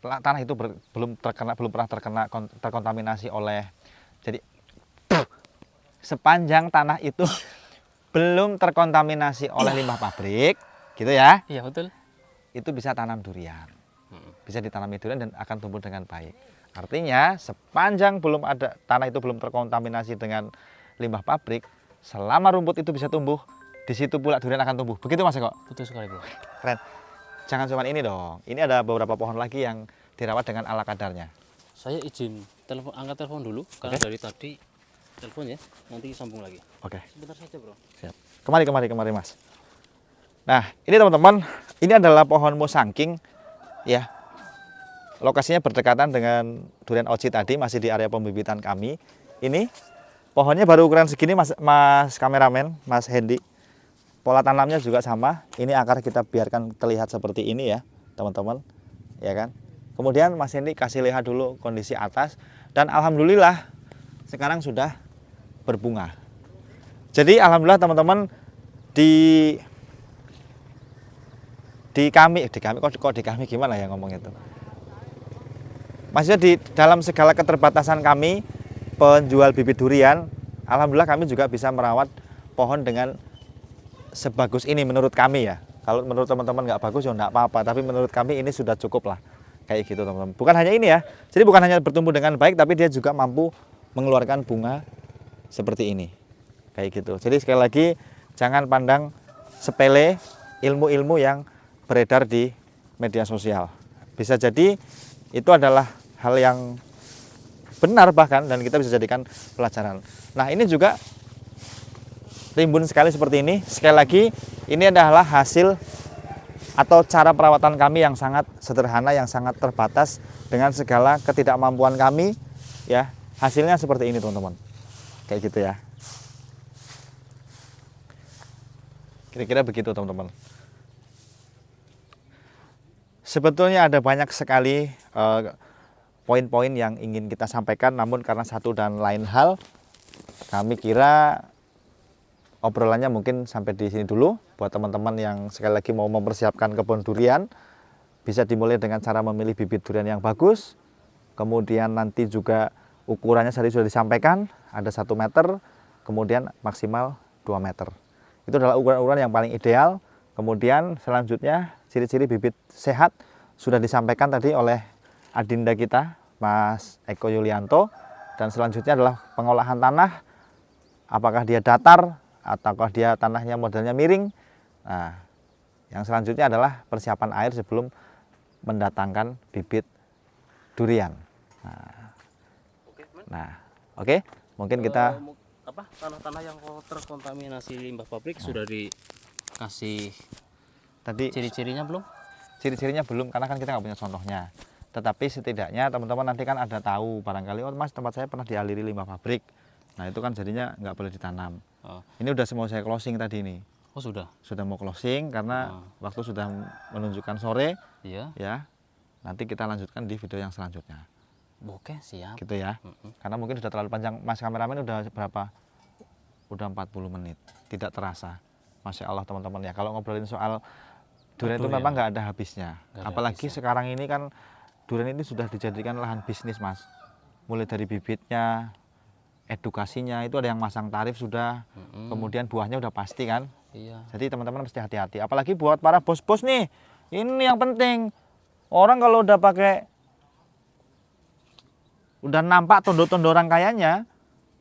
[SPEAKER 1] tanah itu belum pernah terkontaminasi oleh, jadi sepanjang tanah itu belum terkontaminasi oleh limbah pabrik, gitu ya,
[SPEAKER 2] Iya betul.
[SPEAKER 1] itu bisa tanam durian. Bisa ditanami durian dan akan tumbuh dengan baik. Artinya sepanjang tanah itu belum terkontaminasi dengan limbah pabrik, selama rumput itu bisa tumbuh, di situ pula durian akan tumbuh. Begitu Mas Eko?
[SPEAKER 2] Betul sekali, Bro.
[SPEAKER 1] Keren. Jangan cuma ini dong. Ini ada beberapa pohon lagi yang dirawat dengan ala kadarnya.
[SPEAKER 2] Saya izin angkat telepon dulu karena dari tadi telepon ya. Nanti sambung lagi.
[SPEAKER 1] Oke.
[SPEAKER 2] Sebentar saja, Bro.
[SPEAKER 1] Siap. Kemari Mas. Nah, ini teman-teman, ini adalah pohon musangking ya. Lokasinya berdekatan dengan durian oci tadi, masih di area pembibitan kami. Ini pohonnya baru ukuran segini, Mas kameramen, Mas Hendy. Pola tanamnya juga sama. Ini akar kita biarkan terlihat seperti ini ya, teman-teman. Ya kan? Kemudian Mas Hendy kasih lihat dulu kondisi atas, dan alhamdulillah sekarang sudah berbunga. Jadi alhamdulillah teman-teman, di kami gimana ya ngomong itu. Maksudnya di dalam segala keterbatasan kami penjual bibit durian, alhamdulillah kami juga bisa merawat pohon dengan sebagus ini menurut kami ya. Kalau menurut teman-teman nggak bagus ya nggak apa-apa, tapi menurut kami ini sudah cukup lah. Kayak gitu teman-teman. Bukan hanya ini ya, jadi bukan hanya bertumbuh dengan baik, tapi dia juga mampu mengeluarkan bunga seperti ini. Kayak gitu. Jadi sekali lagi, jangan pandang sepele ilmu-ilmu yang beredar di media sosial. Bisa jadi itu adalah hal yang benar bahkan, dan kita bisa jadikan pelajaran. Nah, ini juga rimbun sekali seperti ini. Sekali lagi, ini adalah hasil atau cara perawatan kami yang sangat sederhana, yang sangat terbatas dengan segala ketidakmampuan kami ya. Hasilnya seperti ini teman-teman. Kayak gitu ya. Kira-kira begitu teman-teman. Sebetulnya ada banyak sekali poin-poin yang ingin kita sampaikan, namun karena satu dan lain hal, kami kira obrolannya mungkin sampai di sini dulu. Buat teman-teman yang sekali lagi mau mempersiapkan kebun durian, bisa dimulai dengan cara memilih bibit durian yang bagus. Kemudian nanti juga ukurannya tadi sudah disampaikan, ada 1 meter, kemudian maksimal 2 meter. Itu adalah ukuran-ukuran yang paling ideal. Kemudian selanjutnya ciri-ciri bibit sehat sudah disampaikan tadi oleh adinda kita, Mas Eko Yulianto. Dan selanjutnya adalah pengolahan tanah, apakah dia datar ataukah dia tanahnya modelnya miring. Nah, yang selanjutnya adalah persiapan air sebelum mendatangkan bibit durian. Nah, oke. Mungkin kita
[SPEAKER 2] tanah-tanah yang terkontaminasi limbah pabrik sudah dikasih
[SPEAKER 1] tadi
[SPEAKER 2] ciri-cirinya belum?
[SPEAKER 1] Ciri-cirinya belum, karena kan kita nggak punya contohnya. Tetapi setidaknya teman-teman nanti kan ada tahu barangkali, oh Mas, tempat saya pernah dialiri limbah pabrik. Nah, itu kan jadinya nggak boleh ditanam. Ini udah mau saya closing tadi ini.
[SPEAKER 2] Oh sudah?
[SPEAKER 1] Sudah mau closing karena waktu sudah menunjukkan sore.
[SPEAKER 2] Iya.
[SPEAKER 1] Ya. Nanti kita lanjutkan di video yang selanjutnya.
[SPEAKER 2] Oke, siap.
[SPEAKER 1] Gitu ya. Karena mungkin sudah terlalu panjang. Mas kameramen udah berapa? Udah 40 menit. Tidak terasa. Masya Allah teman-teman ya. Kalau ngobrolin soal durian itu memang nggak ada habisnya. Apalagi sekarang ini kan durian ini sudah dijadikan lahan bisnis, Mas. Mulai dari bibitnya, edukasinya, itu ada yang masang tarif sudah. Kemudian buahnya udah pasti kan.
[SPEAKER 2] Iya.
[SPEAKER 1] Jadi teman-teman mesti hati-hati. Apalagi buat para bos-bos nih. Ini yang penting. Orang kalau udah nampak tondo-tondo orang kayanya,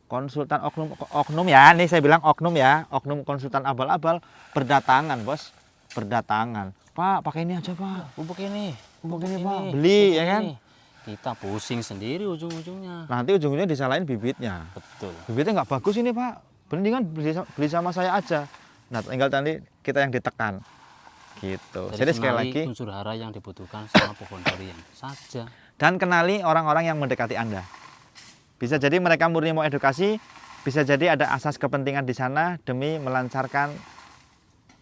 [SPEAKER 1] konsultan oknum ya, nih saya bilang oknum ya, oknum konsultan abal-abal berdatangan bos, berdatangan. Pak, pakai ini aja Pak,
[SPEAKER 2] Pupuk ini,
[SPEAKER 1] pupuk ini Pak, beli ya kan.
[SPEAKER 2] Kita pusing sendiri ujung-ujungnya.
[SPEAKER 1] Nanti ujung-ujungnya disalahin bibitnya.
[SPEAKER 2] Betul.
[SPEAKER 1] Bibitnya nggak bagus ini Pak, mendingan beli sama saya aja. Nah tinggal nanti kita yang ditekan gitu. Jadi sekali
[SPEAKER 2] kenali
[SPEAKER 1] lagi
[SPEAKER 2] unsur hara yang dibutuhkan sama pohon durian saja.
[SPEAKER 1] dan kenali orang-orang yang mendekati Anda. Bisa jadi mereka murni mau edukasi, bisa jadi ada asas kepentingan di sana demi melancarkan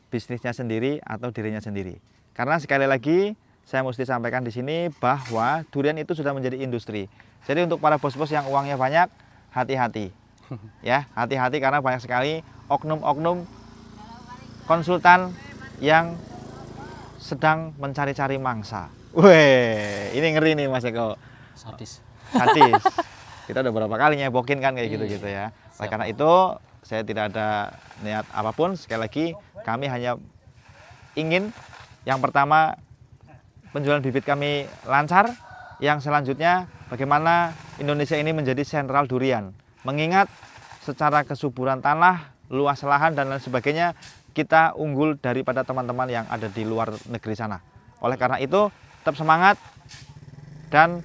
[SPEAKER 1] bisnisnya sendiri atau dirinya sendiri. Karena sekali lagi saya mesti sampaikan di sini bahwa durian itu sudah menjadi industri. Jadi untuk para bos-bos yang uangnya banyak, hati-hati. Ya, hati-hati karena banyak sekali oknum-oknum konsultan yang sedang mencari-cari mangsa. Weh, ini ngeri nih Mas Eko.
[SPEAKER 2] Sadis.
[SPEAKER 1] Sadis. Kita udah berapa kali nyebokin kan kayak gitu-gitu ya. Oleh
[SPEAKER 2] Siap.
[SPEAKER 1] karena itu saya tidak ada niat apapun. Sekali lagi kami hanya ingin yang pertama penjualan bibit kami lancar. Yang selanjutnya bagaimana Indonesia ini menjadi sentral durian. Mengingat secara kesuburan tanah, luas lahan dan lain sebagainya kita unggul daripada teman-teman yang ada di luar negeri sana. Oleh karena itu tetap semangat dan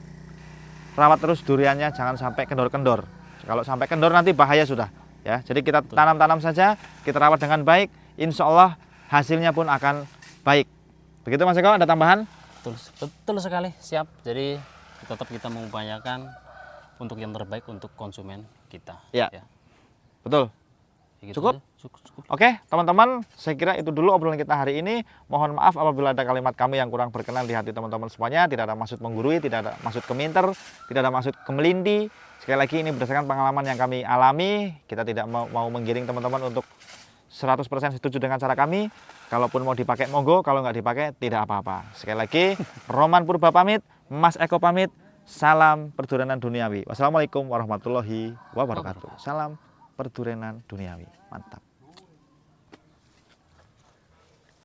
[SPEAKER 1] rawat terus duriannya, jangan sampai kendor-kendor. Kalau sampai kendor nanti bahaya sudah. Ya, jadi kita tanam-tanam saja, kita rawat dengan baik, insya Allah hasilnya pun akan baik. Begitu Mas Eko, ada tambahan?
[SPEAKER 2] Betul sekali, siap. Jadi tetap kita mengupayakan untuk yang terbaik untuk konsumen kita.
[SPEAKER 1] Ya. Betul.
[SPEAKER 2] Begitu
[SPEAKER 1] Cukup?
[SPEAKER 2] aja. Cukup.
[SPEAKER 1] Oke, teman-teman, saya kira itu dulu obrolan kita hari ini. Mohon maaf apabila ada kalimat kami yang kurang berkenan di hati teman-teman semuanya. Tidak ada maksud menggurui, tidak ada maksud keminter, tidak ada maksud kemelindi. Sekali lagi ini berdasarkan pengalaman yang kami alami. Kita tidak mau menggiring teman-teman untuk 100% setuju dengan cara kami. Kalaupun mau dipakai monggo, kalau nggak dipakai tidak apa-apa. Sekali lagi, Roman Purba pamit, Mas Eko pamit. Salam perdurianan duniawi. Wassalamualaikum warahmatullahi wabarakatuh. Salam perdurianan duniawi. Mantap.